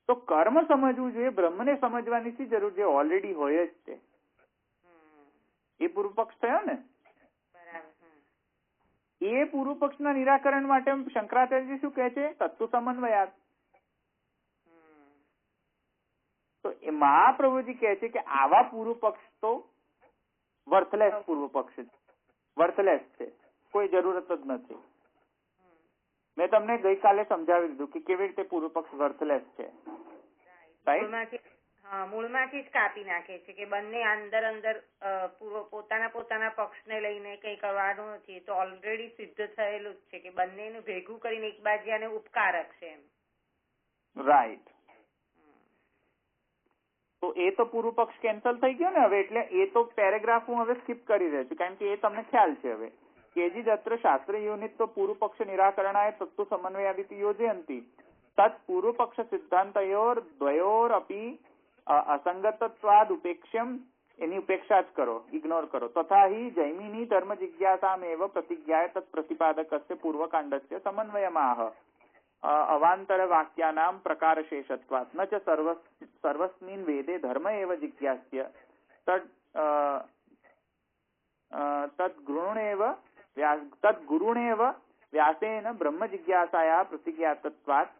તો કર્મ સમજવું જોઈએ, બ્રહ્મને સમજવાની શી જરૂર છે? ઓલરેડી હોય જ છે. એ પૂર્વ પક્ષ થયો ને. એ પૂર્વ પક્ષના નિરાકરણ માટે શંકરાચાર્યજી શું કહે છે? તત્વ સમન્વયાત. તો એ મહાપ્રભુજી કહે છે કે આવા પૂર્વ પક્ષ તો વર્થલેસ પૂર્વ પક્ષ છે, વર્થલેસ છે, કોઈ જરૂરત જ નથી. મેં તમને ગઈકાલે સમજાવી દીધું કે કેવી રીતે પૂર્વ પક્ષ વર્થલેસ છે. મૂળમાંથી જ કાપી નાખે છે કે બંને અંદર પોતાના પક્ષને લઈને કઈ કરવાનું નથી. તો ઓલરેડી સિદ્ધ થયેલું જ છે કે બંનેનું ભેગું કરીને એક બાજુ ઉપકારક છે એમ. રાઈટ. તો એ તો પૂર્વ પક્ષ કેન્સલ થઈ ગયો ને હવે. એટલે એ તો પેરેગ્રાફ હું હવે સ્કીપ કરી રહ્યો છું કારણ કે એ તમને ખ્યાલ છે હવે. કેજી અત્ર શાસ્ત્ર યોનિત તો પૂર્વ પક્ષ નિરાકરણાય તત્વ સમન્વયાદિતિ યોજયંતી તत् પૂર્વ પક્ષ સિદ્ધાંતયોર દ્વયોર અપી અસંગતત્વાદ ઉપેક્ષમ, એની ઉપેક્ષા જ કરો, ઇગ્નોર કરો. તથા હિ જૈમિની ધર્મ જિજ્ઞાસામેવ પ્રતિજ્ઞાય તत् પ્રતિપાદકસ્ય પૂર્વકાંડસ્ય સમન્વયમાહ અવાંતર વાક્યાનામ પ્રકારશેષત્વાत् ન ચ સર્વસ્મિન વેદે ધર્મ એવ જિજ્ઞાસ્ય તદ્ગુરુણેવ વ્યાસેન બ્રહ્મ જિજ્ઞાસાયા પ્રતિજ્ઞાતત્વાत्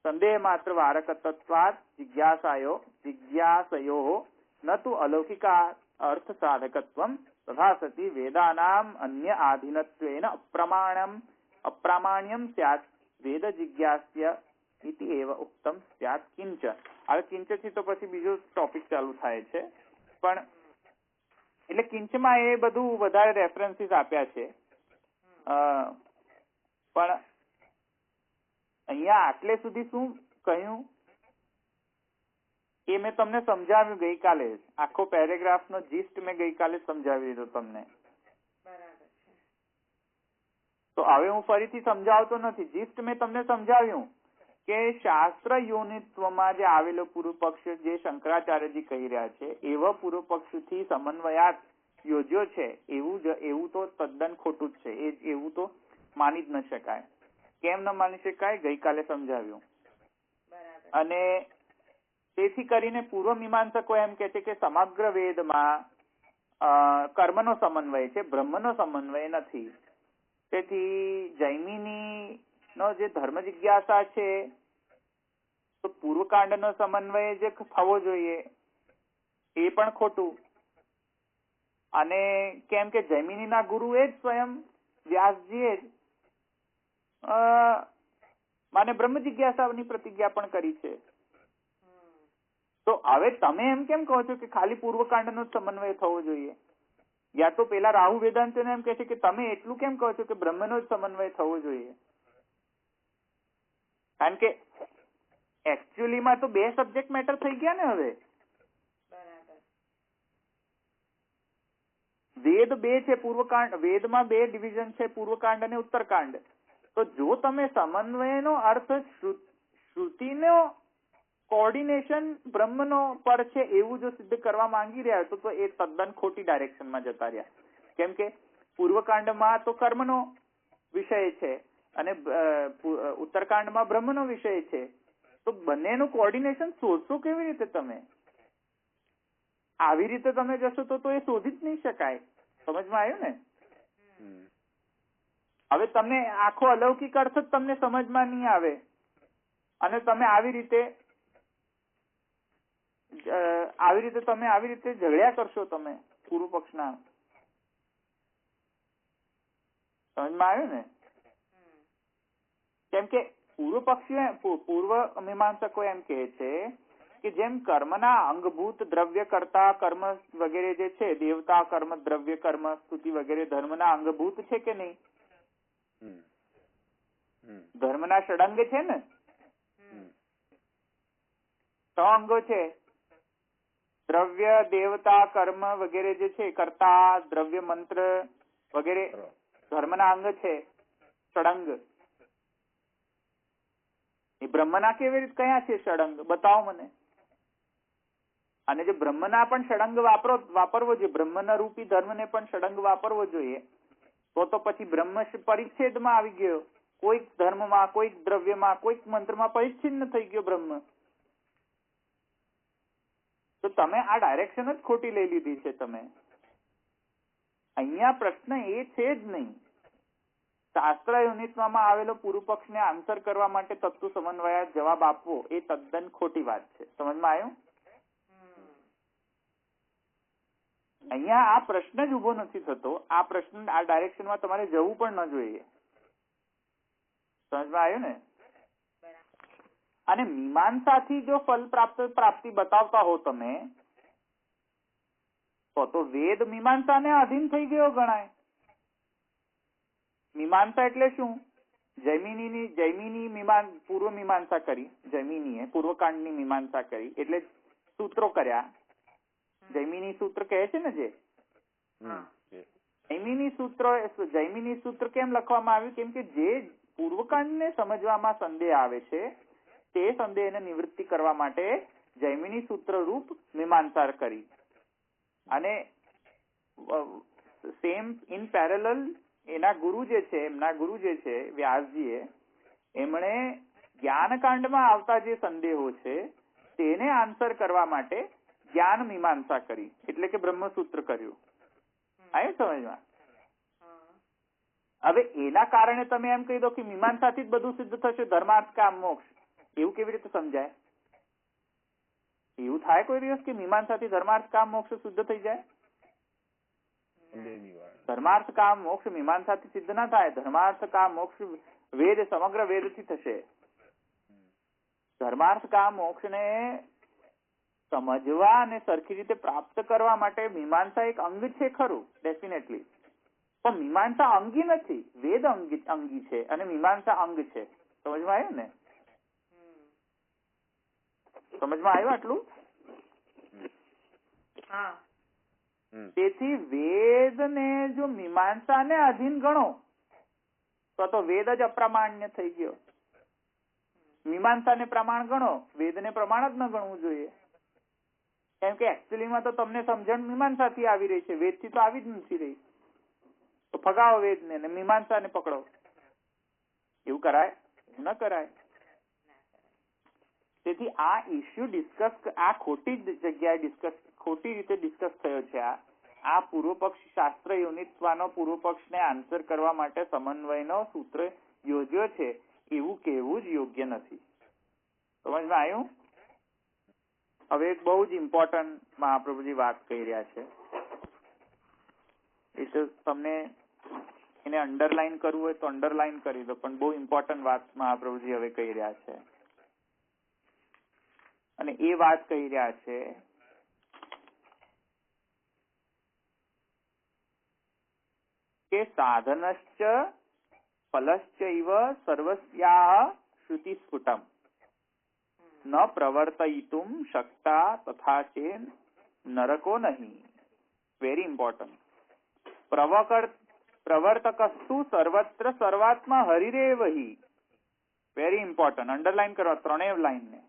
સંદેહ માત્ર વારકતત્વાत् જિજ્ઞાસાયો જિજ્ઞાસયોઃ ન તુ અલૌકિકા અર્થ સાધકત્વમ તથા સતી વેદાનામ અન્ય આધીનત્વેન અપ્રામાણ્યમ સ્યાત વેદ જિજ્ઞાસ્ય ઇતિ એવ ઉક્તમ સ્યાત કિંચ. હવે કિંચ થી તો પછી બીજો ટોપિક ચાલુ થાય છે, પણ એટલે કિંચમાં એ બધું વધારે રેફરન્સીસ આપ્યા છે. પણ અહીંયા આટલે સુધી શું કહ્યું એ મેં તમને સમજાવ્યું ગઈકાલે. આખો પેરેગ્રાફ નો જીસ્ટ મેં ગઈકાલે સમજાવી દીધો તમને. તો હવે હું ફરીથી સમજાવતો નથી. જીસ્ટ મેં તમને સમજાવ્યું કે શાસ્ત્ર યોનિત્વમાં જે આવેલો પૂર્વ પક્ષ જે શંકરાચાર્યજી કહી રહ્યા છે એવા પૂર્વ પક્ષથી સમન્વયાત યોજ્યો છે એવું તો તદ્દન ખોટું જ છે. એવું તો માની જ ન શકાય. કેમ ન માની શકાય? ગઈકાલે સમજાવ્યું. અને તેથી કરીને પૂર્વ મીમાંસકો એમ કે છે કે સમગ્ર વેદમાં કર્મનો સમન્વય છે, બ્રહ્મનો સમન્વય નથી. તેથી જૈમિની નો જે ધર્મ જિજ્ઞાસા છે તો પૂર્વકાંડનો સમન્વય જે થવો જોઈએ એ પણ ખોટું. અને કેમ કે જૈમિનીના ગુરુ એ જ સ્વયં વ્યાસજીએ જ માને બ્રહ્મ જિજ્ઞાસાની પ્રતિજ્ઞા પણ કરી છે. તો હવે તમે એમ કેમ કહો છો કે ખાલી પૂર્વકાંડનો જ સમન્વય થવો જોઈએ? યા તો પેલા રાહુ વેદાંત એમ કહે છે કે તમે એટલું કેમ કહો છો કે બ્રહ્મનો જ સમન્વય થવો જોઈએ? કારણ કે એકચ્યુઅલીમાં તો બે સબ્જેક્ટ મેટર થઈ ગયા ને. હવે વેદ બે છે, પૂર્વકાંડ, વેદમાં બે ડિવિઝન છે, પૂર્વકાંડ અને ઉત્તરકાંડ. તો જો તમે સમન્વયનો અર્થ શ્રુતિનો કોર્ડિનેશન બ્રહ્મનો પર છે એવું જો સિદ્ધ કરવા માંગી રહ્યા તો એ તદ્દન ખોટી ડાયરેક્શનમાં જતા રહ્યા. કેમ કે પૂર્વકાંડમાં તો કર્મનો વિષય છે અને ઉત્તરકાંડમાં બ્રહ્મનો વિષય છે. તો બંનેનું કોર્ડિનેશન શોધશો કેવી રીતે તમે? આવી રીતે તમે જશો તો એ શોધી જ નહીં શકાય. સમજમાં આવ્યું ને? હવે તમને આખો અલૌકિક અર્થ જ તમને સમજમાં નહીં આવે અને તમે આવી રીતે ઝઘડ્યા કરશો તમે પૂર્વ પક્ષના. સમજમાં આવ્યું ને? કેમ કે પૂર્વ મીમાંસકો એમ કહે છે કે જેમ કર્મના અંગભૂત દ્રવ્ય કરતા કર્મ વગેરે જે છે, દેવતા કર્મ, દ્રવ્ય કર્મ, સ્તુતિ વગેરે ધર્મના અંગભૂત છે કે નહીં? ધર્મના ષડંગ છે ને, 6 અંગો છે. દ્રવ્ય, દેવતા, કર્મ વગેરે જે છે, કર્તા, દ્રવ્ય, મંત્ર વગેરે ધર્મના અંગ છે, ષડંગ. એ બ્રહ્મના કેવી રીતે કયા છે ષડંગ? બતાવો મને. અને જે બ્રહ્મના પણ ષડંગ વાપરવો જોઈએ, બ્રહ્મના રૂપી ધર્મને પણ ષડંગ વાપરવો જોઈએ. તો પછી બ્રહ્મ પરિચ્છેદમાં આવી ગયો. કોઈક ધર્મમાં, કોઈક દ્રવ્યમાં, કોઈક મંત્રમાં પરિચ્છિન્ન થઈ ગયો બ્રહ્મ. તો તમે આ ડાયરેક્શન જ ખોટી લઈ લીધી છે તમે. અહીંયા પ્રશ્ન એ છે જ નહીં. શાસ્ત્ર યુનિટમાં આવેલો પૂર્વ પક્ષને આન્સર કરવા માટે તત્વ સમન્વય જવાબ આપવો એ તદ્દન ખોટી વાત છે. સમજમાં આવ્યું? અહીંયા આ પ્રશ્ન જ ઉભો નથી થતો. આ પ્રશ્ન આ ડાયરેક્શનમાં તમારે જવું પણ ન જોઈએ. સમજમાં આવ્યું ને? અને મીમાંસાથી જો ફલ પ્રાપ્તિ બતાવતા હો તમે તો વેદ મીમાંસાને અધીન થઈ ગયો ગણાય. મીમાંસા એટલે શું? જૈમિની પૂર્વ મીમાંસા કરી. જૈમિનીએ પૂર્વકાંડની મીમાંસા કરી એટલે સૂત્રો કર્યા. જૈમિની સૂત્ર કહે છે ને જે જૈમિની સૂત્ર કેમ લખવામાં આવ્યું? કેમ કે જે પૂર્વકાંડને સમજવામાં સંદેહ આવે છે તે સંદેહને નિવૃત્તિ કરવા માટે જૈમિની સૂત્ર રૂપ મીમાંસા કરી. અને સેમ ઇન પેરેલલ એમના ગુરુ જે છે વ્યાસજીએ, એમણે જ્ઞાનકાંડમાં આવતા જે સંદેહો છે તેને આન્સર કરવા માટે જ્ઞાન મીમાંસા કરી, એટલે કે બ્રહ્મસૂત્ર કર્યું. આવ્યું સમજમાં? હવે એના કારણે તમે એમ કહી દો કે મીમાંસાથી જ બધું સિદ્ધ થશે, ધર્માર્થ કામ મોક્ષ. એવું કેવી રીતે સમજાય? એવું થાય કોઈ દિવસ કે મીમાંસાથી ધર્માર્થ કામ મોક્ષ શુદ્ધ થઈ જાય? ધર્માર્થ કામ મોક્ષ મીમાંસાથી સિદ્ધ ના થાય. ધર્માર્થ કામ મોક્ષ વેદ સમગ્ર વેદથી થશે. ધર્માર્થ કામ મોક્ષને સમજવા અને સરખી રીતે પ્રાપ્ત કરવા માટે મીમાંસા એક અંગ છે ખરું, ડેફિનેટલી. પણ મીમાંસા અંગી નથી, વેદ અંગી છે અને મીમાંસા અંગ છે. સમજમાં આવ્યું ને? સમજમાં આવ્યું આટલું? તેથી વેદ ને જો મીમાંસા ને અધીન ગણો તો વેદ જ અપ્રમાણ્ય થઈ ગયો. મીમાંસા ને પ્રમાણ ગણો, વેદ ને પ્રમાણ જ ન ગણવું જોઈએ. કેમ કે એકચ્યુઅલીમાં તો તમને સમજણ મીમાંસાથી આવી રહી છે, વેદથી તો આવી જ નથી રહી. તો ફગાવો વેદને ને મીમાંસાને પકડો. એવું કરાય? ન કરાય. તેથી આ ઇસ્યુ ડિસ્કસ આ ખોટી જગ્યાએ ખોટી રીતે ડિસ્કસ થયો છે. આ પૂર્વ પક્ષ શાસ્ત્ર યોનિત્વાનો પૂર્વ પક્ષને આન્સર કરવા માટે સમન્વયનો સૂત્ર યોજ્યો છે એવું કહેવું જ યોગ્ય નથી. સમજમાં આવ્યું? હવે એક બહુ જ ઇમ્પોર્ટન્ટ મહાપ્રભુજી વાત કહી રહ્યા છે. એ તો તમને એને અંડરલાઈન કરવું હોય તો અંડરલાઈન કરી દો, પણ બહુ ઇમ્પોર્ટન્ટ વાત મહાપ્રભુજી હવે કહી રહ્યા છે. અને એ વાત કહી રહ્યા છે કે સાધનશ્ચ ફલશ્ચૈવ સર્વસ્યાઃ શ્રુતિસ્ફુટમ ન પ્રવર્તયિતુમ શક્તા તથા ચેન નરકો નહીં. Very important. પ્રવર્તકસ્તુ સર્વત્ર સર્વાત્મા હરિરેવ હિ. Very important. અંડરલાઈન કરવા ત્રણેય લાઈન ને.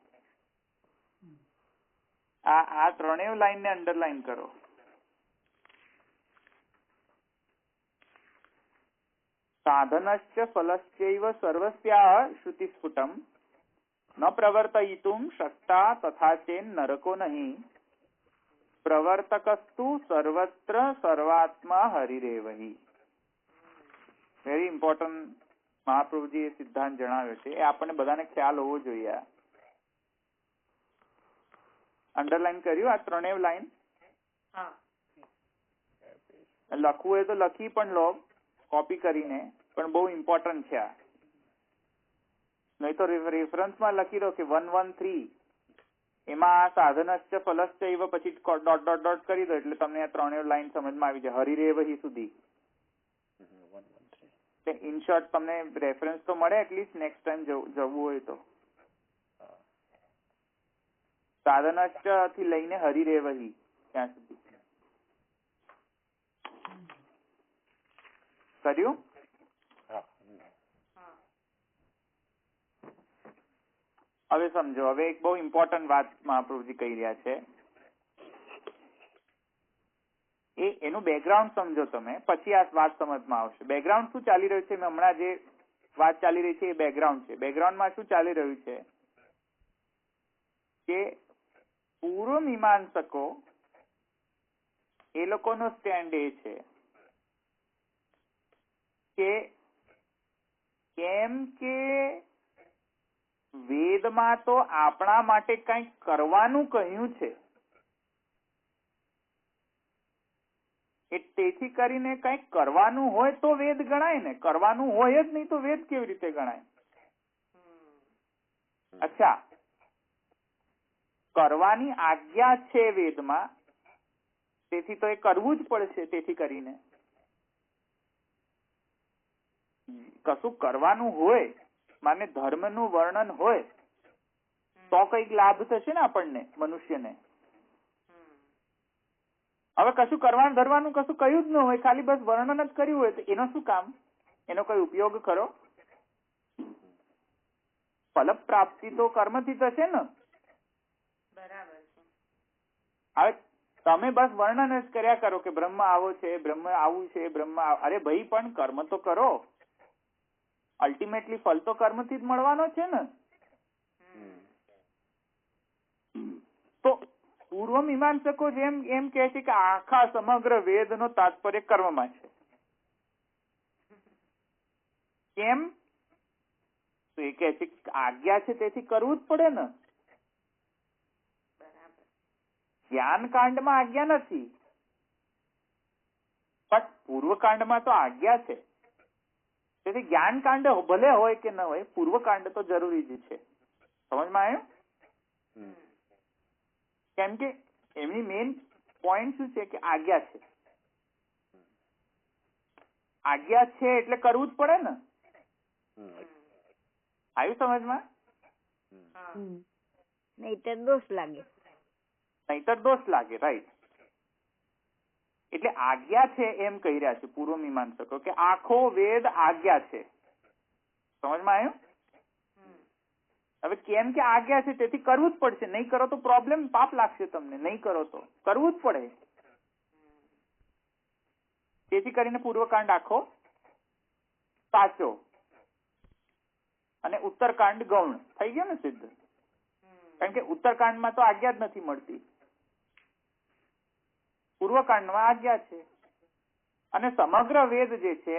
આ ત્રણેય લાઈન ને અંડરલાઈન કરો. સાધનશ્ચ ફલશ્ચૈવ સર્વસ્યાઃ શ્રુતિસ્ફુટમ ન પ્રવર્તયિતુમ શક્તા તથા ચેન નરકો નહીં. પ્રવર્તકસ્તુ સર્વત્ર સર્વાત્મા હરિરેવ હિ. વેરી ઇમ્પોર્ટન્ટ મહાપ્રભુજી એ સિદ્ધાંત જણાવ્યો છે. એ આપણને બધાને ખ્યાલ હોવો જોઈએ. અંડરલાઈન કર્યું આ ત્રણેય લાઈન? લખવું હોય તો લખી પણ લો કોપી કરીને, પણ બહુ ઇમ્પોર્ટન્ટ છે આ. નહીં તો રેફરન્સમાં લખી દો કે 113 એમાં સાધનશ્ચ ફલશ્ચૈવ પછી ડોટ ડોટ ડોટ કરી દો એટલે તમને આ ત્રણેય લાઈન સમજમાં આવી જાય હરિરેવ હિ સુધી. ઇન શોર્ટ તમને રેફરન્સ તો મળે એટલીસ્ટ નેક્સ્ટ ટાઈમ જવું હોય તો. સાધનશ્ચ થી લઈને હરિરેવ હિ ત્યાં સુધી કર્યું? હવે સમજો. હવે એક બહુ ઇમ્પોર્ટન્ટ વાત મહાપ્રભુજી કહી રહ્યા છે. એનું બેકગ્રાઉન્ડ સમજો તમે, પછી આ વાત સમજમાં આવશે. બેકગ્રાઉન્ડ શું ચાલી રહ્યું છે? મેં હમણાં જે વાત ચાલી રહી છે એ બેકગ્રાઉન્ડ છે. બેકગ્રાઉન્ડમાં શું ચાલી રહ્યું છે કે પૂર્વ મીમાંસકો એ લોકોનો સ્ટેન્ડ એ છે કે કેમ કે વેદમાં તો આપણા માટે કંઈક કરવાનું કહ્યું છે, તેથી કરીને કંઈક કરવાનું હોય તો વેદ ગણાય ને. કરવાનું હોય જ નહીં તો વેદ કેવી રીતે ગણાય? અચ્છા, કરવાની આજ્ઞા છે વેદમાં, તેથી તો એ કરવું જ પડશે. તેથી કરીને કશું કરવાનું હોય, માને ધર્મનું વર્ણન હોય તો કઈક લાભ થશે ને આપણને, મનુષ્યને. હવે કશું કરવાનું ધરવાનું કશું કહ્યું જ ન હોય, ખાલી બસ વર્ણન જ કર્યું હોય તો એનો શું કામ? એનો કઈ ઉપયોગ ખરો? ફલ પ્રાપ્તિ તો કર્મથી થશે ને. બરાબર છે. હવે તમે બસ વર્ણન જ કર્યા કરો કે બ્રહ્મ આવો છે, બ્રહ્મ આવું છે, બ્રહ્મ. અરે ભાઈ, પણ કર્મ તો કરો. અલ્ટિમેટલી ફલ તો કર્મથી જ મળવાનો છે ને. તો પૂર્વ મીમાંસકો જેમ એમ કહે છે કે આખા સમગ્ર વેદનો તાત્પર્ય કર્મમાં છે. કેમ? તો એ કહે છે આજ્ઞા છે તેથી કરવું જ પડે ને. જ્ઞાન કાંડમાં આજ્ઞા નથી, પણ પૂર્વકાંડમાં તો આજ્ઞા છે. તેથી જ્ઞાન કાંડ ભલે હોય કે ન હોય, પૂર્વકાંડ તો જરૂરી જ છે. સમજમાં આવ્યું? કેમ કે એમની મેઇન પોઈન્ટ શું છે કે આજ્ઞા છે. આજ્ઞા છે એટલે કરવું જ પડે ને. આવ્યું સમજમાં? નહીતર દોષ લાગે. નહીતર દોષ લાગે. રાઈટ. એટલે આજ્ઞા છે એમ કહી રહ્યા છે પૂર્વ મીમાંસકો કે આખો વેદ આજ્ઞા છે. સમજમાં આવ્યું? હવે કેમ કે આજ્ઞા છે તેથી કરવું જ પડશે. નહીં કરો તો પ્રોબ્લેમ, પાપ લાગશે તમને. નહીં કરો તો કરવું જ પડે. તેથી કરીને પૂર્વકાંડ આખો સાચો અને ઉત્તરકાંડ ગૌણ થઈ ગયો ને સિદ્ધ. કારણ કે ઉત્તરકાંડમાં તો આજ્ઞા જ નથી મળતી, પૂર્વકાંડમાં આજ્ઞા છે. અને સમગ્ર વેદ જે છે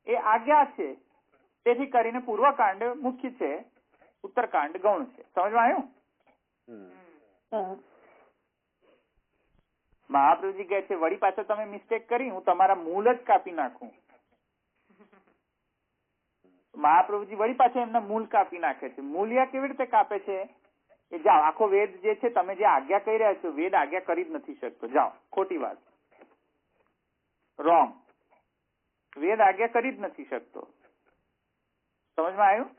એ આજ્ઞા છે. તેથી કરીને પૂર્વકાંડ મુખ્ય છે, ઉત્તરકાંડ ગૌણ છે. સમજમાં આવ્યું? મહાપ્રભુજી કહે છે વળી પાછા તમે મિસ્ટેક કરી, હું તમારા મૂળ જ કાપી નાખું. મહાપ્રભુજી વળી પાછા એમના મૂળ કાપી નાખે છે. મૂલ્ય કેવી રીતે કાપે છે? કે જાઓ, આખો વેદ જે છે તમે જે આજ્ઞા કહી રહ્યા છો, વેદ આજ્ઞા કરી જ નથી શકતો. જાઓ, ખોટી વાત, રોંગ. વેદ આજ્ઞા કરી જ નથી શકતો. સમજમાં આવ્યું?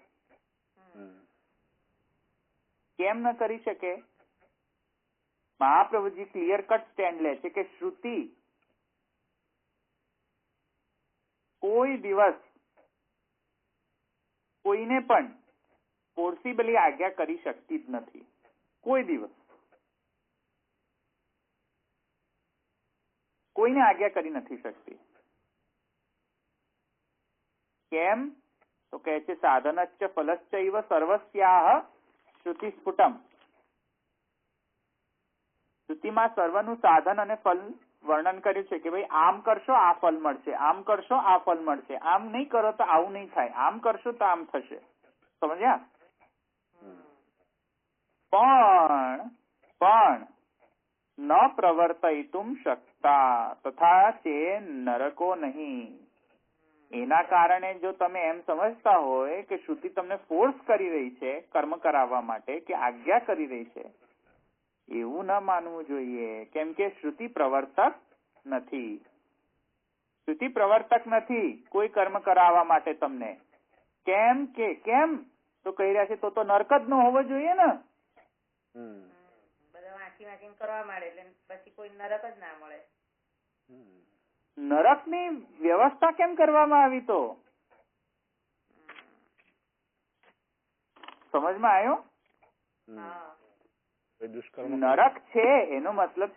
કેમ ન કરી શકે? મહાપ્રભુજી ક્લિયર કટ સ્ટેન્ડ લે છે કે શ્રુતિ કોઈ દિવસ કોઈને પણ ફોર્સિબલી આજ્ઞા કરી શકતી જ નથી. કોઈ દિવસ કોઈને આજ્ઞા કરી નથી શકતી. કેમ? તો કહે છે સાધનશ્ચ ફલશ્ચૈવ સર્વસ્યાહ શ્રુતિ સ્ફુટમ. શ્રુતિમાં સર્વનું સાધન અને ફલ વર્ણન કર્યું છે કે ભાઈ આમ કરશો આ ફલ મળશે, આમ કરશો આ ફલ મળશે, આમ નહીં કરો તો આવું નહીં થાય, આમ કરશો તો આમ થશે. સમજ્યા? પણ ન પ્રવર્તયિતુમ શક્તા તથા તે નરકો નહીં. એના કારણે જો તમે એમ સમજતા હોય કે શ્રુતિ તમને ફોર્સ કરી રહી છે કર્મ કરાવવા માટે, કે આજ્ઞા કરી રહી છે, એવું ન માનવું જોઈએ. કેમ કે શ્રુતિ પ્રવર્તક નથી. શ્રુતિ પ્રવર્તક નથી કોઈ કર્મ કરાવવા માટે તમને. કેમ તો કહી રહ્યા છે તો નરક જ ન હોવો જોઈએ ને. બધા વાંચી વાંચીને કરવા માંડે એટલે પછી કોઈ નરક જ ના મળે. નરકની વ્યવસ્થા કેમ કરવામાં આવી? તો સમજમાં આવ્યો? નરક છે એનો મતલબ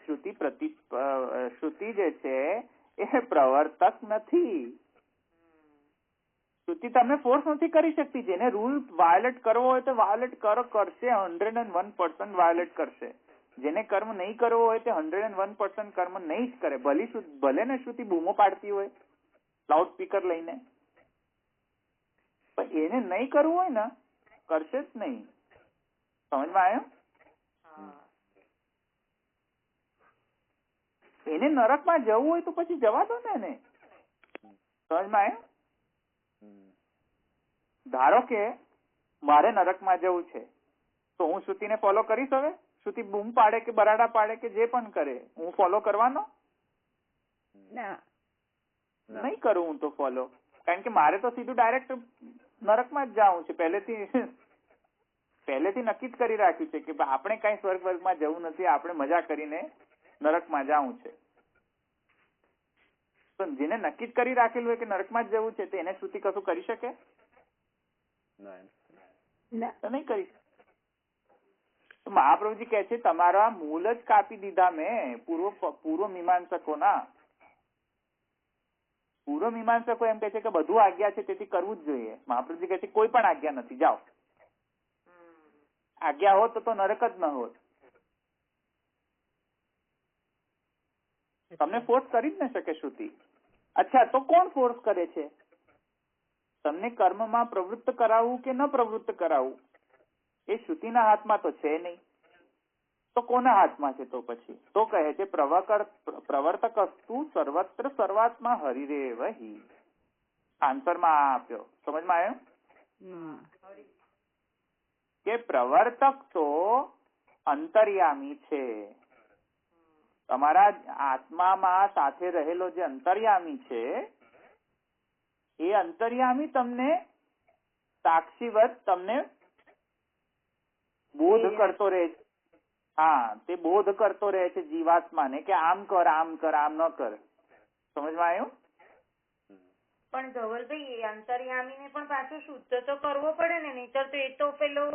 શ્રુતિ જે છે એ પ્રવર્તક નથી. શ્રુતિ તમને ફોર્સ નથી કરી શકતી. જેને રૂલ વાયોલેટ કરવો હોય તો વાયોલેટ કરશે, 101% વાયોલેટ કરશે. જેને કર્મ નહીં કરવો હોય તે 101% કર્મ નહીં જ કરે. ભલે ને શ્રુતિ બૂમો પાડતી હોય લાઉડ સ્પીકર લઈને, પણ એને નહીં કરવું હોય ને કરશે જ નહીં. સમજમાં આવ્યો? એને નરકમાં જવું હોય તો પછી જવા દો ને એને. સમજમાં આવ્યું? ધારો કે મારે નરકમાં જવું છે તો હું શ્રુતિને ફોલો કરીશ? હવે શ્રુતિ બૂમ પાડે કે બરાડા પાડે કે જે પણ કરે, હું ફોલો કરવાનો નહીં કરું. હું તો ફોલો, કારણ કે મારે તો સીધું ડાયરેક્ટ નરકમાં જ જવું છે. પહેલેથી નક્કી જ કરી રાખ્યું છે કે આપણે કઈ સ્વર્ગ વર્ગમાં જવું નથી, આપણે મજા કરીને નરકમાં જવું છે. તો જેને નક્કી જ કરી રાખેલું હોય કે નરકમાં જ જવું છે તો એને શ્રુતિ કશું કરી શકે? નહીં કરી. મહાપ્રભુજી કહે છે તમારા મૂળ જ કાપી દીધા મેં. પૂર્વ મીમાંસકોના. પૂર્વ મીમાંસકો એમ કહે છે કે બધું આજ્ઞા છે તેથી કરવું જ જોઈએ. મહાપ્રભુજી કહે છે કોઈ પણ આજ્ઞા નથી, જાઓ. આજ્ઞા હોત તો નરક જ ન હોત. તમને ફોર્સ કરી જ ન શકે શ્રુતિ. અચ્છા, તો કોણ ફોર્સ કરે છે તમને કર્મમાં પ્રવૃત્ત કરાવવું કે ન પ્રવૃત્ત કરાવવું? એ શ્રુતિના હાથમાં તો છે નહીં. તો કોના હાથમાં છે? તો પછી તો કહે છે પ્રવર્તકસ્તુ સર્વત્ર સર્વાત્મા હરિરેવ હિ. આન્સરમાં આપ્યો, સમજમાં આવ્યો કે પ્રવર્તક તો અંતર્યામી છે. તમારા આત્મામાં સાથે રહેલો જે અંતર્યામી છે એ અંતર્યામી તમને સાક્ષીવત તમને બોધ કરતો રહે છે. હા, તે બોધ કરતો રહે છે જીવાત્માને કે આમ કર, આમ કર, આમ ન કર. સમજમાં આવ્યું? પણ ધવલભાઈ અંતર્યામીને પણ પાછું શુદ્ધ તો કરવો પડે ને, નહીંતર તો એ તો પેલો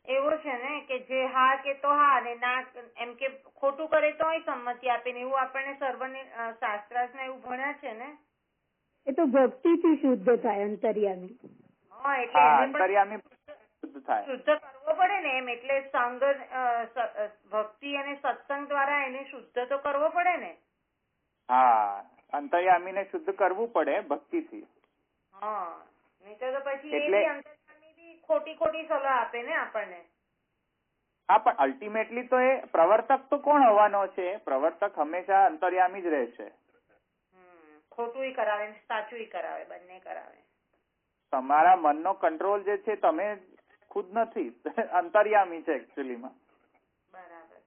એવો છે ને કે જે હા કે તો હા ને ના એમ કે ખોટું કરે તો સંમતિ આપે ને, એવું આપણને સર્વને શાસ્ત્રાર્થમાં એવું ભણ્યા છે ને. એ તો ભક્તિથી શુદ્ધ થાય અંતર્યામી. હા, એટલે અંતર્યામી શુદ્ધ થાય, શુદ્ધ કરવો પડે ને એમ. એટલે સંગ ભક્તિ અને સત્સંગ દ્વારા એને શુદ્ધ તો કરવો પડે ને. હા, અંતર્યામીને શુદ્ધ કરવું પડે ભક્તિથી. હા, નહીંતર તો પછી એ બી અંતર્યામી બી ખોટી સલાહ આપે ને આપણને. હા, પણ અલ્ટિમેટલી તો એ પ્રવર્તક તો કોણ હોવાનો છે? પ્રવર્તક હંમેશા અંતર્યામી જ રહેશે. ખોટું કરાવે ને સાચું કરાવે, બંને કરાવે. તમારા મનનો કંટ્રોલ જે છે તમે ખુદ નથી, અંતર્યામી છે એકચ્યુઅલીમાં. બરાબર.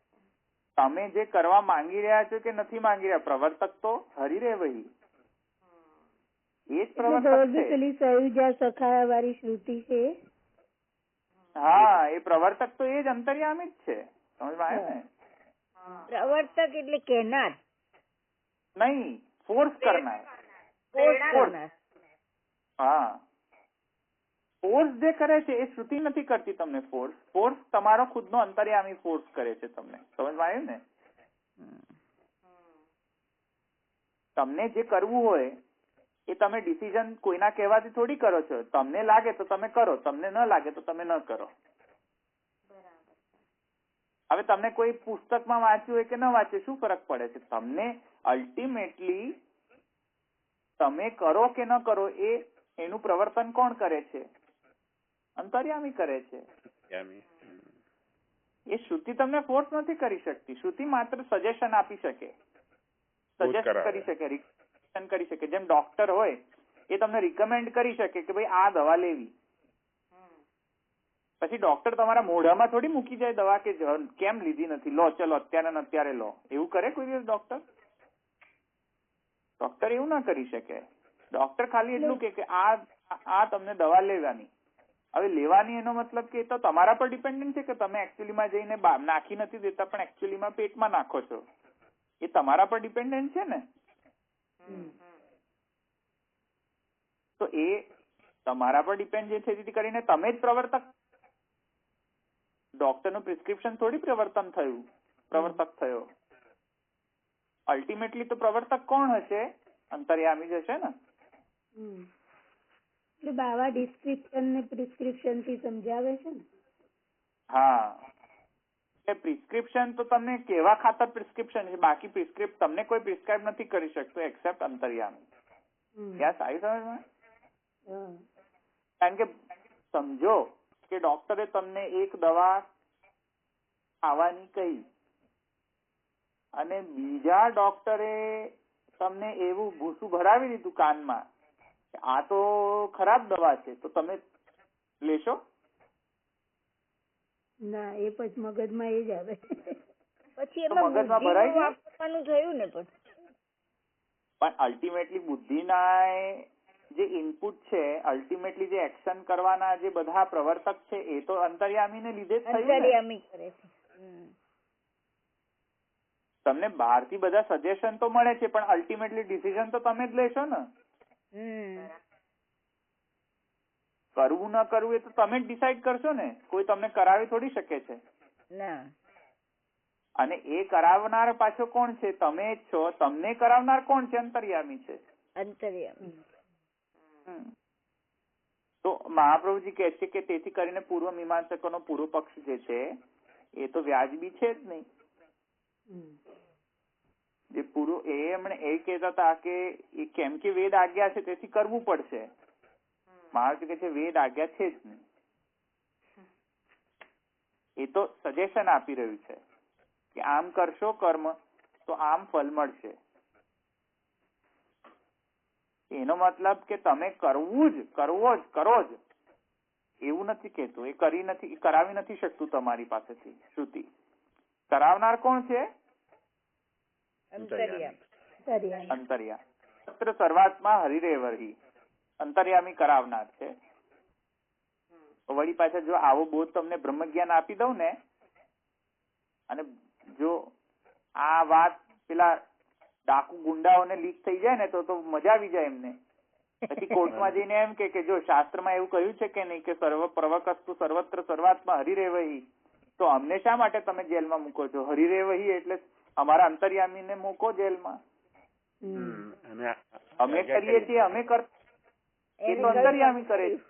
તમે જે કરવા માંગી રહ્યા છો કે નથી માંગી રહ્યા, પ્રવર્તક તો હરિરેવ હિ. એ જ પ્રવર્તક છે. પેલી સયુજા સખાયા વાળી શ્રુતિ છે. હા, એ પ્રવર્તક તો એ જ અંતર્યામી જ છે. સમજમાં આવ્યું ને? પ્રવર્તક એટલે કહેનાર નહીં, ફોર્સ કરનાર. હા, ફોર્સ જે કરે છે એ શ્રુતિ નથી કરતી તમને ફોર્સ. ફોર્સ તમારો ખુદનો અંતર્યામી ફોર્સ કરે છે તમને. સમજમાં આવ્યું ને? તમને જે કરવું હોય એ તમે ડિસિઝન કોઈના કહેવાથી થોડી કરો છો. તમને લાગે તો તમે કરો, તમને ન લાગે તો તમે ન કરો. હવે તમને કોઈ પુસ્તકમાં વાંચ્યું હોય કે ન વાંચ્યું, શું ફરક પડે છે? તમને અલ્ટિમેટલી તમે કરો કે ન કરો એનું પ્રવર્તન કોણ કરે છે? અંતર્યામી કરે છે. એ શ્રુતિ તમને ફોર્સ નથી કરી શકતી. શ્રુતિ માત્ર સજેશન આપી શકે, સજેસ્ટ કરી શકે, રિકમેન્ડ કરી શકે. જેમ ડોક્ટર હોય એ તમને રિકમેન્ડ કરી શકે કે ભાઈ આ દવા લેવી. પછી ડોક્ટર તમારા મોઢામાં થોડી મૂકી જાય દવા કે કેમ લીધી નથી, લો ચલો અત્યારે ને અત્યારે લો. એવું કરે કોઈ દિવસ ડોક્ટર? ડોક્ટર એવું ના કરી શકે. ડોક્ટર ખાલી એટલું કે આ તમને દવા લેવાની. હવે લેવાની એનો મતલબ કે તો તમારા પર ડિપેન્ડન્ટ છે કે તમે એકચ્યુઅલીમાં જઈને નાખી નથી દેતા પણ એકચ્યુઅલીમાં પેટમાં નાખો છો. એ તમારા પર ડિપેન્ડન્ટ છે ને. તો એ તમારા પર ડિપેન્ડ છે જેથી કરીને તમે જ પ્રવર્તક. ડોક્ટરનું પ્રિસ્ક્રિપ્શન થોડી પ્રવર્તક થયો. અલ્ટિમેટલી તો પ્રવર્તક કોણ હશે? અંતર્યામી જ હશે ને. એટલે બાવા ડિસ્ક્રિપ્શન ને પ્રિસ્ક્રિપ્શન થી સમજાવે છે ને. હા, એટલે પ્રિસ્ક્રિપ્શન તો તમને કેવા ખાતર પ્રિસ્ક્રિપ્શન છે, બાકી તમને કોઈ પ્રિસ્ક્રાઇબ નથી કરી શકતો એક્સેપ્ટ અંતર્યામી. ત્યાં સારી સમજમાં? કારણ કે સમજો કે ડોક્ટરે તમને એક દવા ખાવાની કહી અને બીજા ડોક્ટરે તમને એવું ભૂસું ભરાવી દીધું કાનમાં કે આ તો ખરાબ દવા છે, તો તમે લેશો? ના, એ પછી મગજમાં એ જ આવે. પછી મગજમાં ભરાઈ જાય થયું ને. પણ અલ્ટિમેટલી બુદ્ધિના જે ઇનપુટ છે, અલ્ટિમેટલી જે એક્શન કરવાના જે બધા પ્રવર્તક છે એ તો અંતર્યામીને લીધે જ થયું ને. તમને બહારથી બધા સજેશન તો મળે છે પણ અલ્ટિમેટલી ડિસિઝન તો તમે જ લેશો ને. કરવું ન કરવું એ તો તમે જ ડિસાઈડ કરશો ને. કોઈ તમને કરાવી થોડી શકે છે. અને એ કરાવનાર પાછો કોણ છે? તમે જ છો. તમને કરાવનાર કોણ છે? અંતર્યામી છે. અંતર્યામી. તો મહાપ્રભુજી કહે છે કે તેથી કરીને પૂર્વ મીમાંસકોનો પૂર્વ પક્ષ જે છે એ તો વ્યાજબી છે જ નહીં. જે પૂર્વ એમણે એ કહેતા હતા કે કેમ કે વેદ આજ્ઞા છે તેથી કરવું પડશે. મહારાજ કહે છે વેદ આજ્ઞા છે જ નહીં. એ તો સજેશન આપી રહ્યું છે કે આમ કરશો કર્મ તો આમ ફળ મળશે. એનો મતલબ કે તમે કરવો જ કરો જ એવું નથી કહેતું. એ કરાવી નથી શકતું તમારી પાસેથી શ્રુતિ. કરાવનાર કોણ છે? અંતર્યામી. તત્ર સર્વાત્મા હરિરેવહિ. અંતર્યામી કરાવનાર છે. વળી પાછા જો આવો બોધ તમને બ્રહ્મ જ્ઞાન આપી દઉં ને, અને જો આ વાત પેલા ડાકુ ગુંડાઓને લીક થઈ જાય ને તો મજા આવી જાય એમને. પછી કોર્ટમાં જઈને એમ કે જો શાસ્ત્રમાં એવું કહ્યું છે કે નહીં કે સર્વ પ્રવકસ્તુ સર્વત્ર સર્વાત્મા હરિરેવહિ, તો અમને શા માટે તમે જેલમાં મૂકો છો? હરિરેવહિ એટલે અમારા અંતર્યામીને મૂકો જેલમાં. અમે કરીએ છીએ, અમે એ તો અંતર્યામી કરે છે.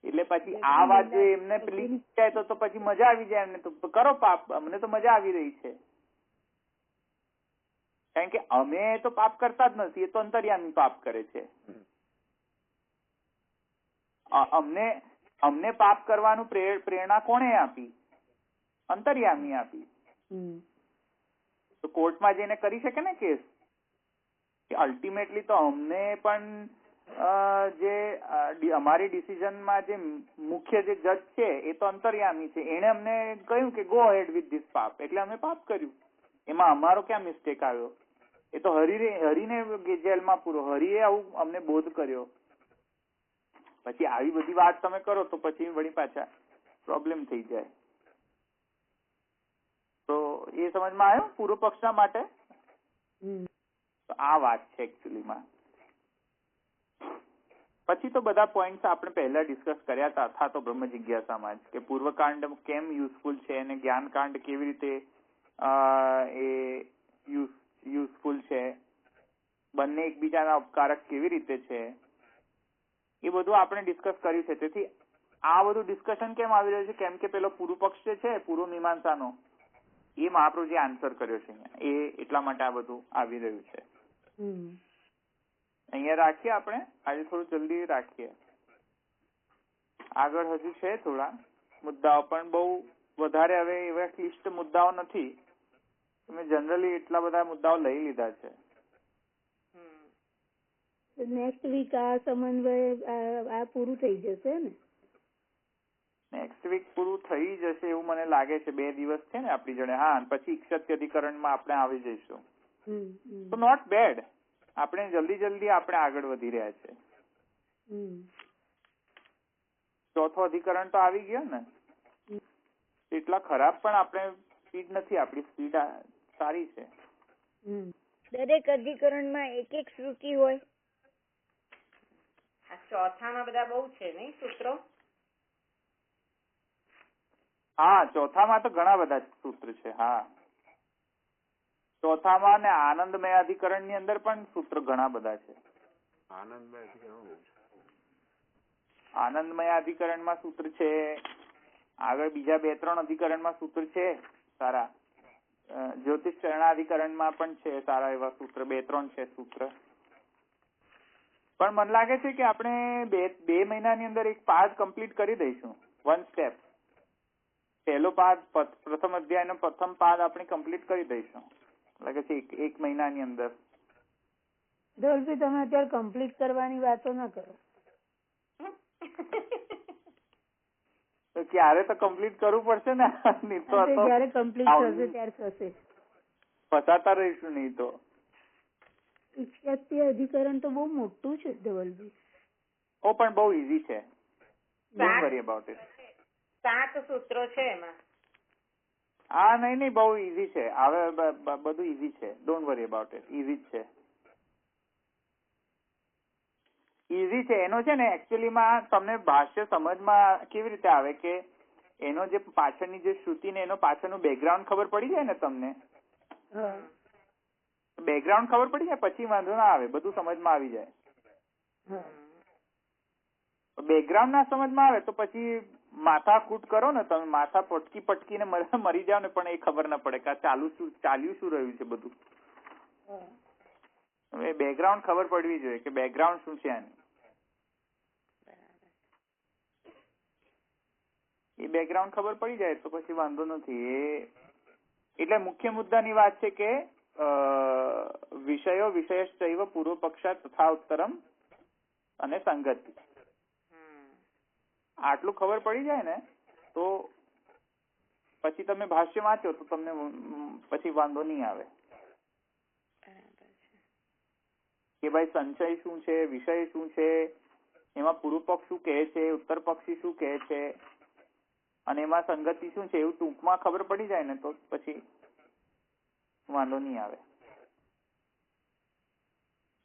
એટલે પછી આ વાત જો એમને પેલી જાય તો પછી મજા આવી જાય એમને. તો કરો પાપ, અમને તો મજા આવી રહી છે. કારણ કે અમે તો પાપ કરતા જ નથી, એ તો અંતર્યામી પાપ કરે છે. અમને પાપ કરવાનું પ્રેરણા કોણે આપી? અંતર્યામી આપી. તો કોર્ટમાં જઈને કરી શકે ને કેસ કે અલ્ટિમેટલી તો અમને પણ જે અમારી ડિસિઝનમાં જે મુખ્ય જે જજ છે એ તો અંતર્યામી છે. એને અમને કહ્યું કે ગો હેડ વિથ ધીસ પાપ, એટલે અમે પાપ કર્યું. એમાં અમારો ક્યાં મિસ્ટેક આવ્યો? એ તો હરીને જેલમાં પૂરો. હરીએ આવું અમને બોધ કર્યો. પછી આવી બધી વાત તમે કરો તો પછી વળી પાછા પ્રોબ્લેમ થઈ જાય. તો એ સમજમાં આવ્યો પૂર્વ પક્ષના માટે? તો આ વાત છે એકચ્યુઅલીમાં. પછી તો બધા પોઈન્ટ્સ આપણે પહેલા ડિસ્કસ કર્યા હતા, અથવા તો બ્રહ્મ જિજ્ઞાસામાં જ, કે પૂર્વકાંડ કેમ યુઝફુલ છે અને જ્ઞાનકાંડ કેવી રીતે એ યુઝફુલ છે, બંને એકબીજાના ઉપકારક કેવી રીતે છે, એ બધું આપણે ડિસ્કસ કર્યું છે. તેથી આ બધું ડિસ્કશન કેમ આવી રહ્યું છે? કેમ કે પેલો પૂર્વ પક્ષ જે છે પૂર્વ મીમાંસાનો, એ મહાપ્રભુજીએ આન્સર કર્યો છે અહીંયા. એ એટલા માટે આ બધું આવી રહ્યું છે. અહીંયા રાખીએ આપણે, આજે થોડું જલ્દી રાખીએ. આગળ હજુ છે થોડા મુદ્દાઓ, પણ બહુ વધારે હવે એવા ક્લિષ્ટ મુદ્દાઓ નથી. મેં જનરલી એટલા બધા મુદ્દાઓ લઈ લીધા છે. નેક્સ્ટ વીક આ સમન્વય આ પૂરું થઈ જશે ને? નેક્સ્ટ વીક પૂરું થઈ જશે એવું મને લાગે છે. 2 દિવસ છે ને આપણી જોડે. હા, પછી ઈક્ષત્ય અધિકરણમાં આપણે આવી જઈશું. તો નોટ બેડ. આપણે જલ્દી આપણે આગળ વધી રહ્યા છે. 4થો અધિકરણ તો આવી ગયો ને. એટલા ખરાબ પણ આપણે સ્પીડ નથી. આપણી સ્પીડ સારી છે. દરેક અધિકરણમાં એક શ્રુતિ હોય. આ ચોથામાં બધા બહુ છે નહીં સૂત્રો? હા, ચોથામાં તો ઘણા બધા સૂત્ર છે. હા, ચોથામાં ને આનંદમય અધિકરણ ની અંદર પણ સૂત્ર ઘણા બધા છે. આનંદમય અધિકરણમાં સૂત્ર છે. આગળ બીજા 2-3 અધિકરણમાં સૂત્ર છે સારા. જ્યોતિષ ચરણાધિકરણમાં પણ છે સારા એવા સૂત્ર. 2-3 છે સૂત્ર. પણ મને લાગે છે કે આપણે 2 મહિનાની અંદર એક પાઠ કમ્પ્લીટ કરી દઈશું. 1 સ્ટેપ. પહેલો પાઠ, પ્રથમ અધ્યાયનો પ્રથમ પાઠ આપણે કમ્પ્લીટ કરી દઈશું. લાગે છે 1 મહિનાની અંદર. ધોલભી, તમે અત્યારે કમ્પ્લીટ કરવાની વાતો ના કરો. તો ક્યારે તો કમ્પ્લીટ કરવું પડશે ને. જયારે કમ્પ્લીટ થશે ત્યારે થશે. ફસાતા રહીશું નહીં તો. ઈક્ષત્ય અધિકરણ તો બહુ મોટું છે ધવલભાઈ. ઓ પણ બહુ ઈઝી છે. Don't worry about it. 7 સૂત્રો છે એમાં. હા, નહીં, બહુ ઈઝી છે. હવે બધું ઈઝી છે. Don't worry about it. Easy જ છે. ઈઝી છે. એનો છે ને એકચ્યુઅલીમાં તમને ભાષ્ય સમજમાં કેવી રીતે આવે કે એનો જે પાછળની જે શ્રુતિ ને એનો પાછળનું બેકગ્રાઉન્ડ ખબર પડી જાય ને તમને. બેકગ્રાઉન્ડ ખબર પડી જાય પછી વાંધો ના આવે. બધું સમજમાં આવી જાય. બેકગ્રાઉન્ડ ના સમજમાં આવે તો પછી માથા કૂટ કરો ને તમે. માથા પટકીને મરી જાવ ને પણ એ ખબર ના પડે કે ચાલ્યું શું રહ્યું છે બધું. બેકગ્રાઉન્ડ ખબર પડવી જોઈએ કે બેકગ્રાઉન્ડ શું છે આની. એ બેકગ્રાઉન્ડ ખબર પડી જાય તો પછી વાંધો નથી. એટલે મુખ્ય મુદ્દાની વાત છે કે વિષયો વિષયશ્ચૈવ પૂર્વ પક્ષાત તથા ઉત્તરમ અને સંગતિ, આટલું ખબર પડી જાય ને તો પછી તમે ભાષ્ય વાંચો તો તમને પછી વાંધો નહીં આવે કે ભાઈ સંચય શું છે, વિષય શું છે, એમાં પૂર્વ પક્ષ શું કહે છે, ઉત્તર પક્ષી શું કહે છે અને એમાં સંગતિ શું છે, એવું ટૂંકમાં ખબર પડી જાય ને તો પછી વાંધો નહીં આવે.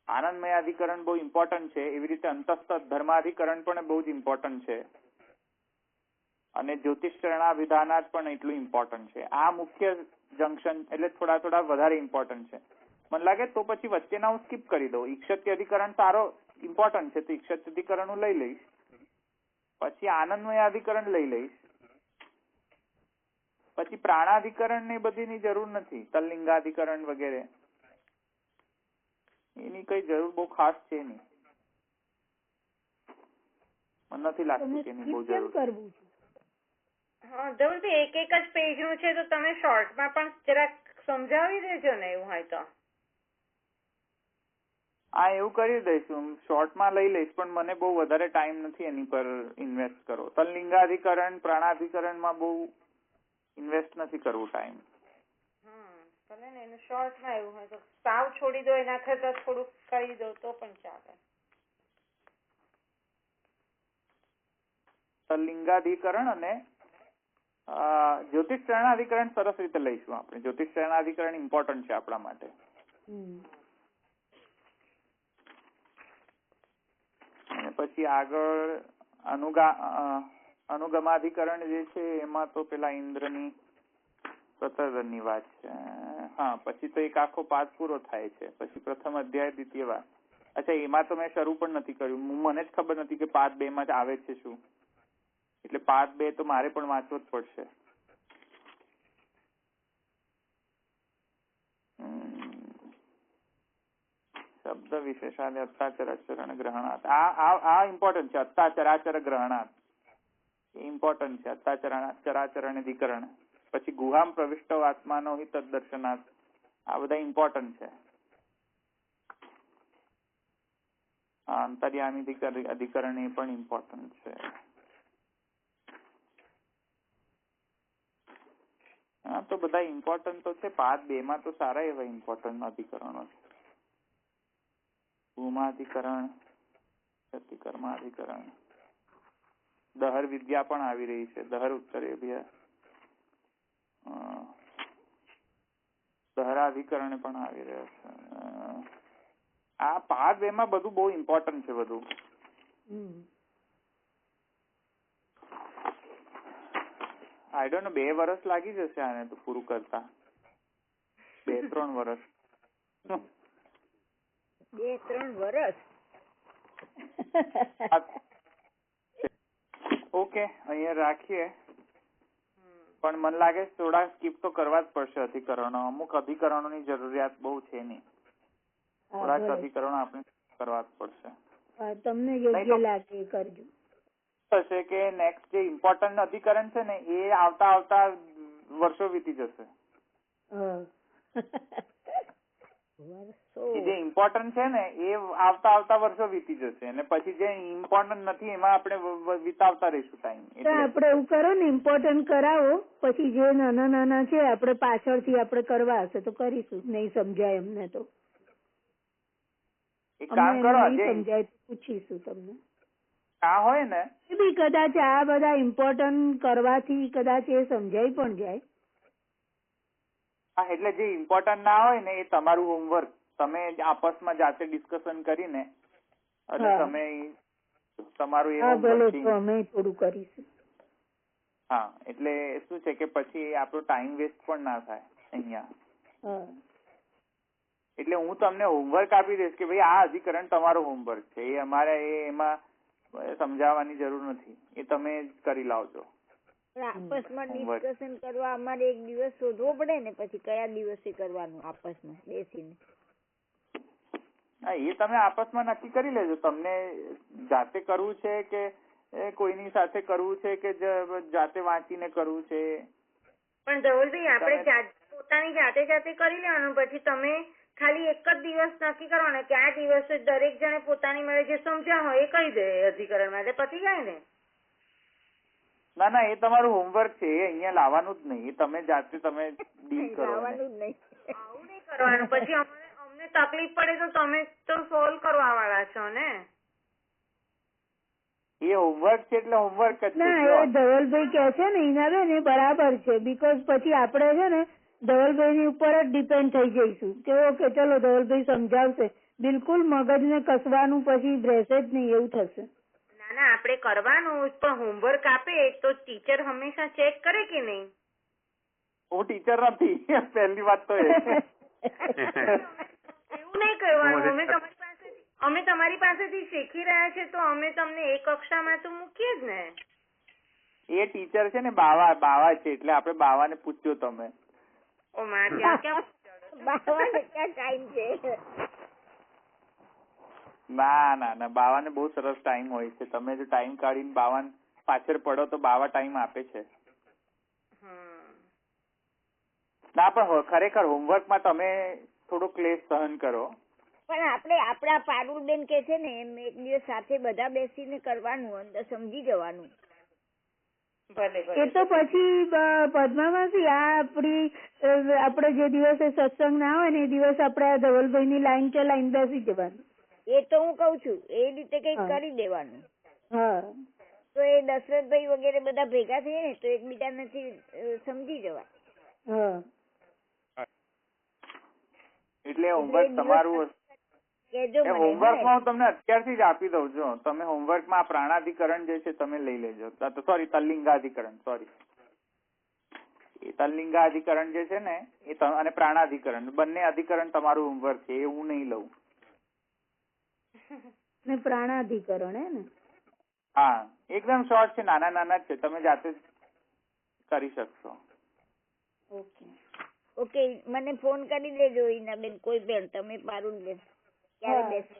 આનંદમય અધિકરણ બહુ ઇમ્પોર્ટન્ટ છે, એવી રીતે અંતસ્થ ધર્માધિકરણ પણ બહુ જ ઇમ્પોર્ટન્ટ છે અને જ્યોતિષરણાવિધાનાત પણ એટલું ઇમ્પોર્ટન્ટ છે. આ મુખ્ય જંક્શન એટલે થોડા વધારે ઇમ્પોર્ટન્ટ છે. મને લાગે તો પછી વચ્ચેના હું સ્કીપ કરી દઉં. ઈક્ષત્ય અધિકરણ સારો ઇમ્પોર્ટન્ટ છે તો ઈક્ષત્ય અધિકરણ હું લઈ લઈશ, પછી આનંદમય અધિકરણ લઈ લઈશ, પછી પ્રાણાધિકરણ ને બધીની જરૂર નથી, તલ્લિંગાધિકરણ વગેરે એની કઈ જરૂર બહુ ખાસ છે નહીં. મને નથી લાગતું કે એની બહુ જરૂર કરવું છે. હા ધવલભાઈ, એક જ પેજ નું છે તો તમે શોર્ટમાં પણ જરાક સમજાવી દેજો ને, એવું હોય તો. હા એવું કરી દઈશું, શોર્ટમાં લઈ લઈશ, પણ મને બહુ વધારે ટાઈમ નથી એની પર ઇન્વેસ્ટ કરો. તલ્લિંગાધિકરણ પ્રાણાધિકરણમાં બહુ ઇન્વેસ્ટ નથી કરવું ટાઈમ. ભલે ને એનું શોર્ટમાં એવું હોય તો સાવ છોડી દો, એના કરતા થોડુંક કરી દો તો પણ ચાલે. તલ્લિંગાધિકરણ અને જ્યોતિષરણાધિકરણ સરસ રીતે લઈશું આપણે. જ્યોતિષરણાધિકરણ ઇમ્પોર્ટન્ટ છે આપણા માટે. અને પછી આગળ અનુગમાધિકરણ જે છે એમાં તો પેલા ઇન્દ્રની પ્રતર્દનની વાત છે. હા, પછી તો એક આખો પાઠ પૂરો થાય છે. પછી પ્રથમ અધ્યાય દ્વિતીય વાત. અચ્છા, એમાં તો મેં શરૂ પણ નથી કર્યું. મને જ ખબર નથી કે પાઠ 2 માં જ આવે છે શું, એટલે પાઠ 2 તો મારે પણ વાંચવો જ પડશે. શબ્દ વિશેષાદિ અત્તાચરાચરણ ગ્રહણાત, આ ઇમ્પોર્ટન્ટ છે. અત્તાચરાચર ગ્રહણાત એ ઇમ્પોર્ટન્ટ છે. અત્તાચરાચરણ અધિકરણ. પછી ગુહામ પ્રવિષ્ટ આત્માનો હિ તદ્દર્શનાત, આ બધા ઇમ્પોર્ટન્ટ છે. અંતર્યામી અધિકરણ એ પણ ઇમ્પોર્ટન્ટ છે. હા, તો બધા ઇમ્પોર્ટન્ટ તો છે. પાઠ 2 માં તો સારા એવા ઇમ્પોર્ટન્ટ અધિકરણો છે. ભૂમાધિકરણ, સતિકર્માધિકરણ, દહર વિદ્યા પણ આવી રહી છે. દહર ઉત્તરેભ્ય, દહરાધિકરણ પણ આવી રહ્યો છે. આ પાઠ 2 માં બધું બહુ ઇમ્પોર્ટન્ટ છે બધું. આઈ ડોન્ટ નો 2 વર્ષ લાગી જશે આને તો પૂરું કરતા. 2-3 વર્ષ. 2-3 વર્ષ. ઓકે, અહીંયા રાખીએ. પણ મને લાગે થોડા સ્કીપ તો કરવા જ પડશે અધિકરણો. અમુક અધિકરણોની જરૂરિયાત બહુ છે નહીં. થોડાક અધિકરણો આપણે કરવા જ પડશે. તમને યોગ્ય લાગે કરજો. થશે કે નેક્સ્ટ જે ઇમ્પોર્ટન્ટ અધિકરણ છે ને એ આવતા વર્ષો વીતી જશે. જે ઇમ્પોર્ટન્ટ છે ને એ આવતા વર્ષો વીતી જશે અને પછી જે ઇમ્પોર્ટન્ટ નથી એમાં આપણે વિતાવતા રહીશું ટાઈમ. આપણે એવું કરો ને, ઇમ્પોર્ટન્ટ કરાવો, પછી જે નાના છે આપણે પાછળથી આપણે કરવા હશે તો કરીશું. નહીં સમજાય અમને તો એક કામ કરો, સમજાય પૂછીશું તમને. આ હોય ને એ બી કદાચ આ બધા ઇમ્પોર્ટન્ટ કરવાથી કદાચ એ સમજાય પણ જાય. હા, એટલે જે ઇમ્પોર્ટન્ટ ના હોય ને એ તમારું હોમવર્ક તમે આપસમાં જાતે ડિસ્કશન કરીને અને તમે તમારું એ અમે થોડું કરીશું. હા, એટલે શું છે કે પછી આપણો ટાઈમ વેસ્ટ પણ ના થાય અહીંયા. એટલે હું તમને હોમવર્ક આપી દઈશ કે ભાઈ આ અધિકરણ તમારો હોમવર્ક છે. એ અમારે એમાં સમજાવવાની જરૂર નથી. એ તમે કરી લાવજો. આપસમાં ડિસ્કશન કરવા અમારે એક દિવસ શોધવો પડે ને, પછી કયા દિવસે કરવાનું આપસમાં બેસીને. હા, એ તમે આપસમાં નક્કી કરી લેજો. તમને જાતે કરવું છે કે એ કોઈની સાથે કરવું છે કે જાતે વાંચીને કરવું છે? પણ ધવલભાઈ આપણે પોતાની જાતે કરી લેવાનું, પછી તમે ખાલી એક જ દિવસ નક્કી કરવાનો કે આ દિવસે દરેક જણે પોતાની મળે જે સમજ્યા હોય એ કહી દે અધિકરણ માટે, પતી જાય ને. ના, એ તમારું હોમવર્ક છે, એ અહીંયા લાવવાનું જ નહીં, એ તમે જાતે તમે ડીલ કરો. લાવવાનું જ નહીં, આવું નહીં કરવાનું. પછી અમને તકલીફ પડે તો તમે તો સોલ્વ કરવા વાળા છો ને. એ હોમવર્ક છે એટલે હોમવર્ક જ ના, છે. એ ધવલભાઈ કે છે ને હિનાબેન એ બરાબર છે, બીકોઝ પછી આપણે છે ને ધવલભાઈ ની ઉપર જ ડિપેન્ડ થઈ જઈશું કે ઓકે ચલો ધવલભાઈ સમજાવશે, બિલકુલ મગજને કસવાનું પછી રહેશે જ નહીં, એવું થશે. ના, આપણે કરવાનું, પણ હોમવર્ક આપે તો ટીચર હંમેશા ચેક કરે કે નહીં? હું ટીચર નથી, પહેલી વાત તો એ. એવું નહીં કરવાનું. અમે તમારી પાસેથી શીખી રહ્યા છે તો અમે તમને એક કક્ષામાં તો મૂકીએ જ ને. એ ટીચર છે ને બાવા છે, એટલે આપણે બાવાને પૂછજો તમે. ઓ માં, ત્યાં ક્યાં બાવાને ક્યાં ટાઈમ છે? ના, બાવાને બહુ સરસ ટાઈમ હોય છે. તમે જો ટાઈમ કાઢીને બાવાને પાછળ પડો તો બાવા ટાઈમ આપે છે. ના, પણ ખરેખર હોમવર્કમાં તમે થોડો ક્લેશ સહન કરો. પણ આપણા પારુલબેન કે છે ને એમ એક દિવસ સાથે બધા બેસીને કરવાનું, અંદર સમજી જવાનું. એ તો પછી પદ્મામાસી આપણે જે દિવસે સત્સંગ ના હોય ને એ દિવસ આપણે ધવલભાઈ ની લાઈન કે લાઈન બેસી જવાનું. એ તો હું કઉ છું એ રીતે કઈક કરી દેવાનું. હા, તો એ દશરથભાઈ વગેરે બધા ભેગા થઈએ ને તો એકબીજાને સમજી જવાય. હા, એટલે હોમવર્ક તમારું હોમવર્કમાં હું તમને અત્યારથી જ આપી દઉં છું. તમે હોમવર્કમાં પ્રાણાધિકરણ જે છે તમે લઈ લેજો. સોરી, તલ્લિંગાધિકરણ, સોરી, એ તલ્લિંગાધિકરણ જે છે ને એ અને પ્રાણાધિકરણ બંને અધિકરણ તમારું હોમવર્ક છે, એ હું નહીં લઉં. ને પ્રાણાધિકરણ હે ને? હા, એકદમ શોર્ટ છે, નાના જ છે, તમે જાતે કરી શકશો. ઓકે, મને ફોન કરી દેજો ઈનાબેન, કોઈ બેન, તમે પારુલબેન ક્યારે બેસો.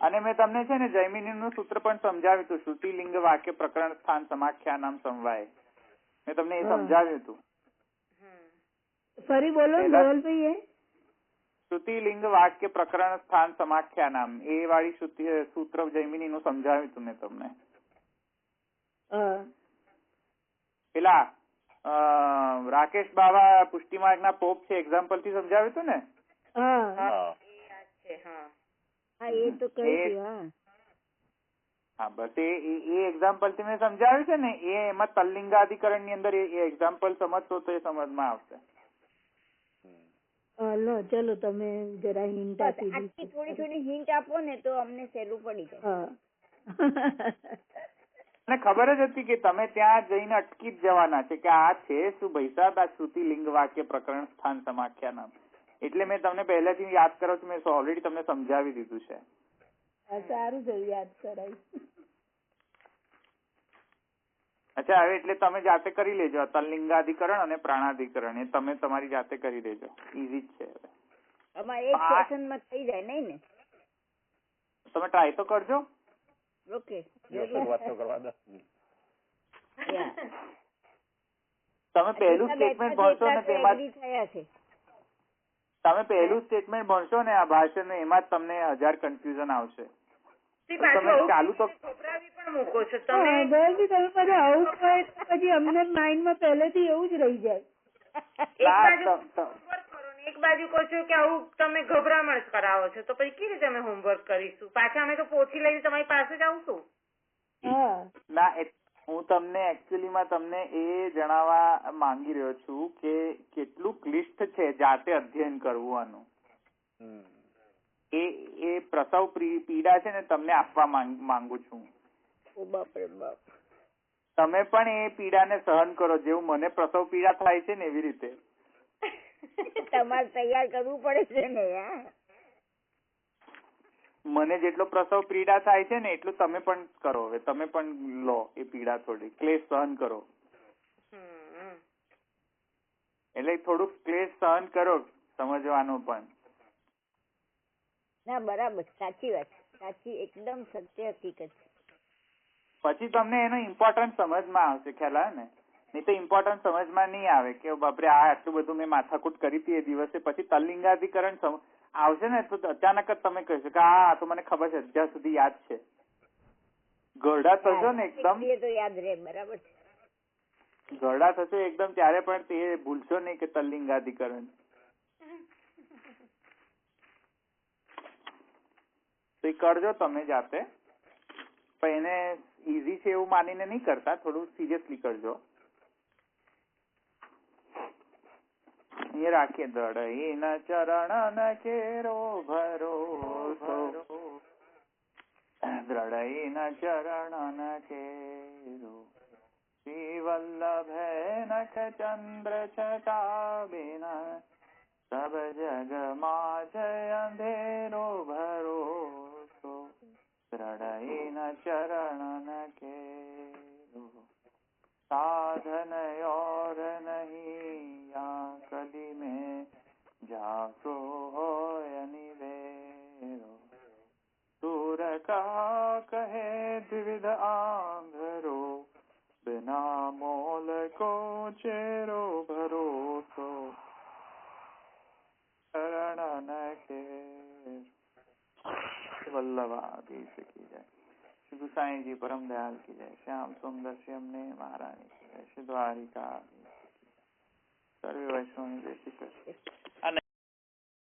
અને મેં તમને છે ને જૈમિની નું સૂત્ર પણ સમજાવ્યું હતું, શ્રુતિ લિંગ વાક્ય પ્રકરણ સ્થાન સમાખ્યા નામ સમવાય. મેં તમને એ સમજાવ્યું હતું. ફરી બોલો ધવલભાઈ. એ શ્રુતિ લિંગ વાક્ય પ્રકરણ સ્થાન સમાખ્યા નામ, એ વાળી સૂત્ર જૈમિની નું સમજાવ્યું હતું મેં તમને. પેલા રાકેશ બાવા પુષ્ટિ માર્ગ ના પોપ છે, એક્ઝામ્પલ થી સમજાવ્યું હતું ને? હા, બસ એ એક્ઝામ્પલ થી મેં સમજાવ્યું છે ને, એ એમાં તલ્લિંગાધિકરણ ની અંદર એ એક્ઝામ્પલ સમજશો તો એ સમજમાં આવશે. ચલો તમે જરા હિન્ટ આપી દીધી, થોડી હિન્ટ આપો ને તો અમને સહેલું પડી જાય. મને ખબર જ હતી કે તમે ત્યાં જઈને અટકી જ જવાના છે કે આ છે શું ભાઈ સાહેબ, આ શ્રુતિ લિંગ વાક્ય પ્રકરણ સ્થાન સમાખ્યા નામ. એટલે મેં તમને પહેલેથી યાદ કરો છો, મેં ઓલરેડી તમને સમજાવી દીધું છે. સારું થયું યાદ કરાવી. અચ્છા, હવે એટલે તમે જાતે કરી લેજો તલ્લિંગાધિકરણ અને પ્રાણાધિકરણ, એ તમે તમારી જાતે કરી દેજો, ઈઝી જ છે. અમારે એક સેશનમાં થઈ જાય નહીં ને? તમે ટ્રાય તો કરજો. ઓકે, શરૂઆત તો કરવા દો. તમે પહેલું સ્ટેટમેન્ટ ભણશો ને તેમાં તમે પહેલું સ્ટેટમેન્ટ ભણશો ને આ ભાષણ, એમાં જ તમને 1000 કન્ફ્યુઝન આવશે. તમે ચાલુ તો મૂકો છો તમે બધા આવું કહે પછી અમને માઇન્ડમાં પહેલેથી એવું જ રહી જાય. એક બાજુ કહો છો કે આવું તમે ગભરામણ કરાવો છો, તો પછી કેવી રીતે અમે હોમવર્ક કરીશું? પાછા અમે તો પોથી લઈને તમારી પાસે જ આવશું. ના, હું તમને એકચ્યુઅલીમાં તમને એ જણાવવા માંગી રહ્યો છું કે કેટલું ક્લિષ્ટ છે જાતે અધ્યયન કરવું આનું. એ પ્રસવ પીડા છે ને તમને આપવા માંગુ છું. તમે પણ એ પીડાને સહન કરો, જેવું મને પ્રસવ પીડા થાય છે ને એવી રીતે. તમારે તૈયાર કરવું પડે છે ને યાર. મને જેટલો પ્રસવ પીડા થાય છે ને એટલું તમે પણ કરો. હવે તમે પણ લો એ પીડા, થોડી ક્લેશ સહન કરો. એટલે થોડુંક ક્લેશ સહન કરો, સમજવાનું પણ. ના, બરાબર, સાચી વાત, સાચી, એકદમ સત્ય હકીકત છે. પછી તમને એનો ઇમ્પોર્ટન્સ સમજમાં આવશે, ખ્યાલ આવે ને? નહીં તો ઇમ્પોર્ટન્સ સમજમાં નહીં આવે કે બાપરે આ આટલું બધું મેં માથાકૂટ કરી હતી એ દિવસે. પછી તલ્લિંગાધિકરણ આવશે ને તો અચાનક જ તમે કહેશો કે આ તો મને ખબર છે, અત્યાર સુધી યાદ છે. ગરડા થશો ને એકદમ, તો યાદ રહે. બરાબર છે. ગરડા થશો એકદમ ત્યારે પણ તે ભૂલશો નહીં કે તલ્લિંગાધિકરણ. તો એ કરજો તમે જાતે, પણ એને ઈઝી છે એવું માનીને નહીં કરતા, થોડું સિરિયસલી કરજો. ये રાખીએ દળઈન ચરણ કેરો ભરોસો, દળઈન ચરણ કેરો શ્રી વલ્લભ નખ ચંદ્ર છટા બિન સબ જગ માં જય અંધેરો ભરોસો, દળઈન ચરણ કેરો साधन और नहीं या कदी में जासो होय निवेरो, सूर का कहे द्विविध आंधरो, बिना मोल को चेरो भरोસો, शरण के वल्लभाधीश की जय, श्री गुसाई जी परम दयाल की जय, श्याम सुंदर श्री अम्ने महारानी की जय, श्री द्वारिका सर्वे वैष्णव जय श्री कृष्ण.